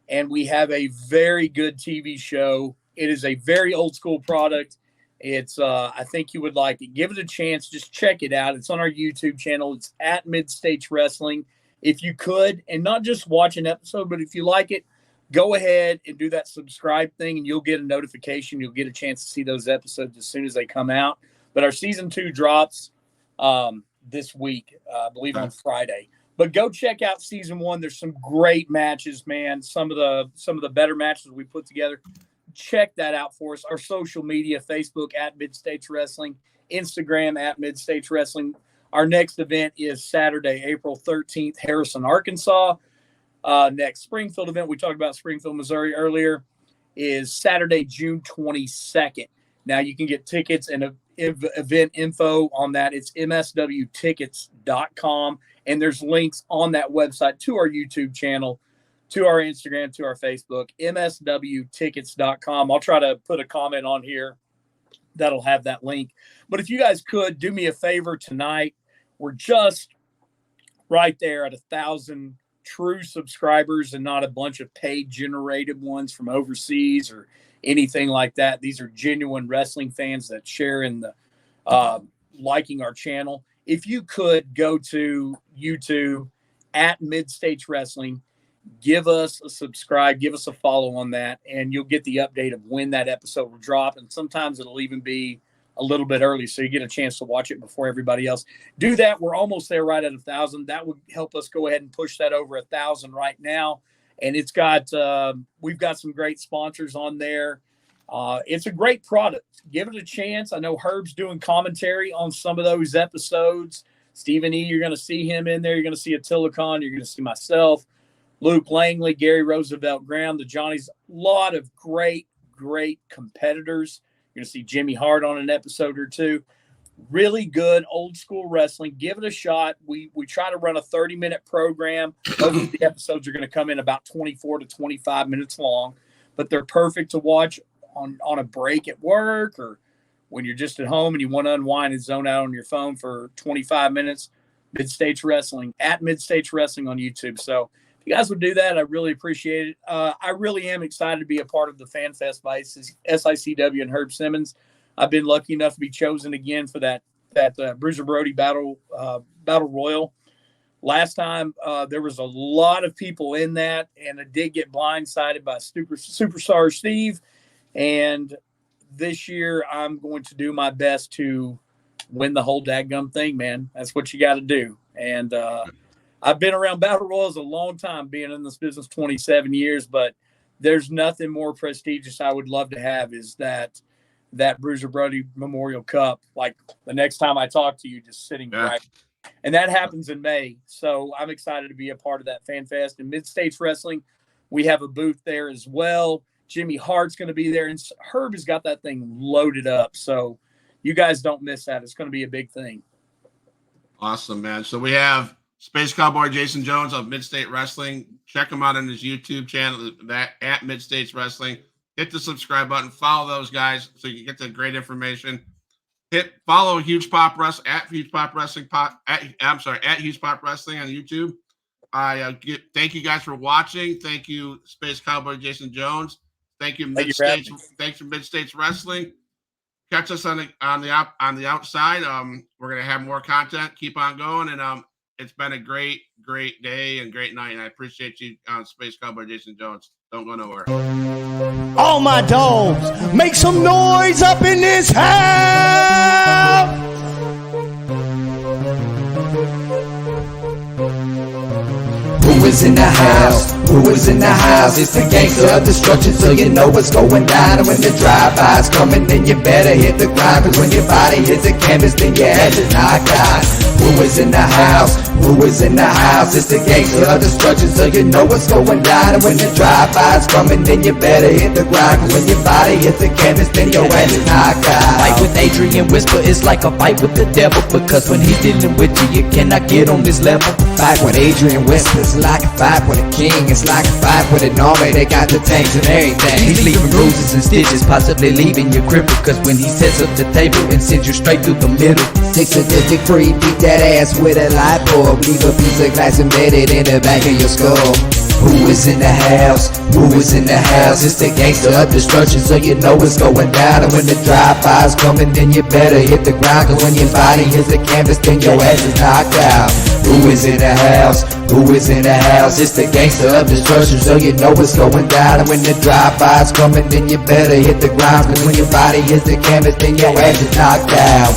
and we have a very good TV show. It is a very old-school product. It's I think you would like it. Give it a chance. Just check it out. It's on our YouTube channel. It's at Mid-States Wrestling. If you could, and not just watch an episode, but if you like it, go ahead and do that subscribe thing, and you'll get a notification. You'll get a chance to see those episodes as soon as they come out. But our Season 2 drops this week, I believe on Friday. But go check out Season 1. There's some great matches, man. Some of the better matches we put together. Check that out for us. Our social media, Facebook at Mid-States Wrestling, Instagram at Mid-States Wrestling. Our next event is Saturday, April 13th, Harrison, Arkansas. Next Springfield event, we talked about Springfield, Missouri earlier, is Saturday, June 22nd. Now you can get tickets and event info on that. It's mswtickets.com, and there's links on that website to our YouTube channel, to our Instagram, to our Facebook, mswtickets.com. I'll try to put a comment on here that'll have that link. But if you guys could do me a favor tonight, we're just right there at 1,000 true subscribers and not a bunch of paid generated ones from overseas or anything like that. These are genuine wrestling fans that share in the liking our channel. If you could go to YouTube at Mid-States Wrestling, give us a subscribe, give us a follow on that, and you'll get the update of when that episode will drop. And sometimes it'll even be a little bit early, so you get a chance to watch it before everybody else. Do that. We're almost there, right at 1,000. That would help us go ahead and push that over 1,000 right now. And it's got we've got some great sponsors on there. It's a great product. Give it a chance. I know Herb's doing commentary on some of those episodes. Stephen E., you're going to see him in there. You're going to see Attila Khan. You're going to see myself, Luke Langley, Gary Roosevelt Graham, the Johnnies. A lot of great competitors. You're going to see Jimmy Hart on an episode or two. Really good old school wrestling. Give it a shot. We try to run a 30-minute program. Most of the episodes are going to come in about 24 to 25 minutes long, but they're perfect to watch on a break at work or when you're just at home and you want to unwind and zone out on your phone for 25 minutes. Mid-States Wrestling, at Mid-States Wrestling on YouTube. So if you guys would do that, I really appreciate it. I really am excited to be a part of the Fan Fest by SICW and Herb Simmons. I've been lucky enough to be chosen again for that Bruiser Brody Battle Royal. Last time, there was a lot of people in that, and I did get blindsided by Superstar Steve. And this year, I'm going to do my best to win the whole dadgum thing, man. That's what you got to do. And I've been around Battle Royals a long time, being in this business 27 years, but there's nothing more prestigious I would love to have is that Bruiser Brody Memorial Cup. Like the next time I talk to you, just sitting right. And that happens in May. So I'm excited to be a part of that Fan Fest. And Mid-States Wrestling, we have a booth there as well. Jimmy Hart's going to be there. And Herb has got that thing loaded up. So you guys don't miss that. It's going to be a big thing. Awesome, man. So we have Space Cowboy Jason Jones of Mid-State Wrestling. Check him out on his YouTube channel, that at Mid-States Wrestling. Hit the subscribe button. Follow those guys so you can get the great information. Follow Huge Pop Wrestling at Huge Pop Wrestling at Huge Pop Wrestling on YouTube. Thank you guys for watching. Thank you, Space Cowboy Jason Jones. Thank you, Mid-States. Thanks for Mid-States Wrestling. Catch us on the outside. We're gonna have more content. Keep on going, and it's been a great day and great night. And I appreciate you, Space Cowboy Jason Jones. Don't go nowhere. All my dogs, make some noise up in this house. Who is in the house? Who is in the house? It's the gangster of destruction, so you know what's going down. And when the drive-by's coming, then you better hit the grind. Cause when your body hits the canvas, then your head is knocked out. Who is in the house? Who is in the house? It's the gangster of destruction, so you know what's going down. And when the drive-by's coming, then you better hit the grind. Cause when your body hits the canvas, then your head is knocked out. Fight with Adrian Whisper is like a fight with the devil, because when he's dealing with you, you cannot get on this level. Fight with Adrian Whisper is like a fight with a king. It's like a fight with an army. They got the tanks and everything. He's leaving bruises and stitches, possibly leaving you crippled. Cause when he sets up the table and sends you straight through the middle. 6 sadistic free, beat that ass with a light bulb. Leave a piece of glass embedded in the back of your skull. Who is in the house? Who is in the house? It's the gangster of destruction, so you know what's going down. And when the drive-by's coming, then you better hit the ground. Cause when your body hits the canvas, then your ass is knocked out. Who is in the house? Who is in the house? It's the gangster of destruction, so you know what's going down. And when the drive-by's coming, then you better hit the ground. Cause when your body hits the canvas, then your ass is knocked out.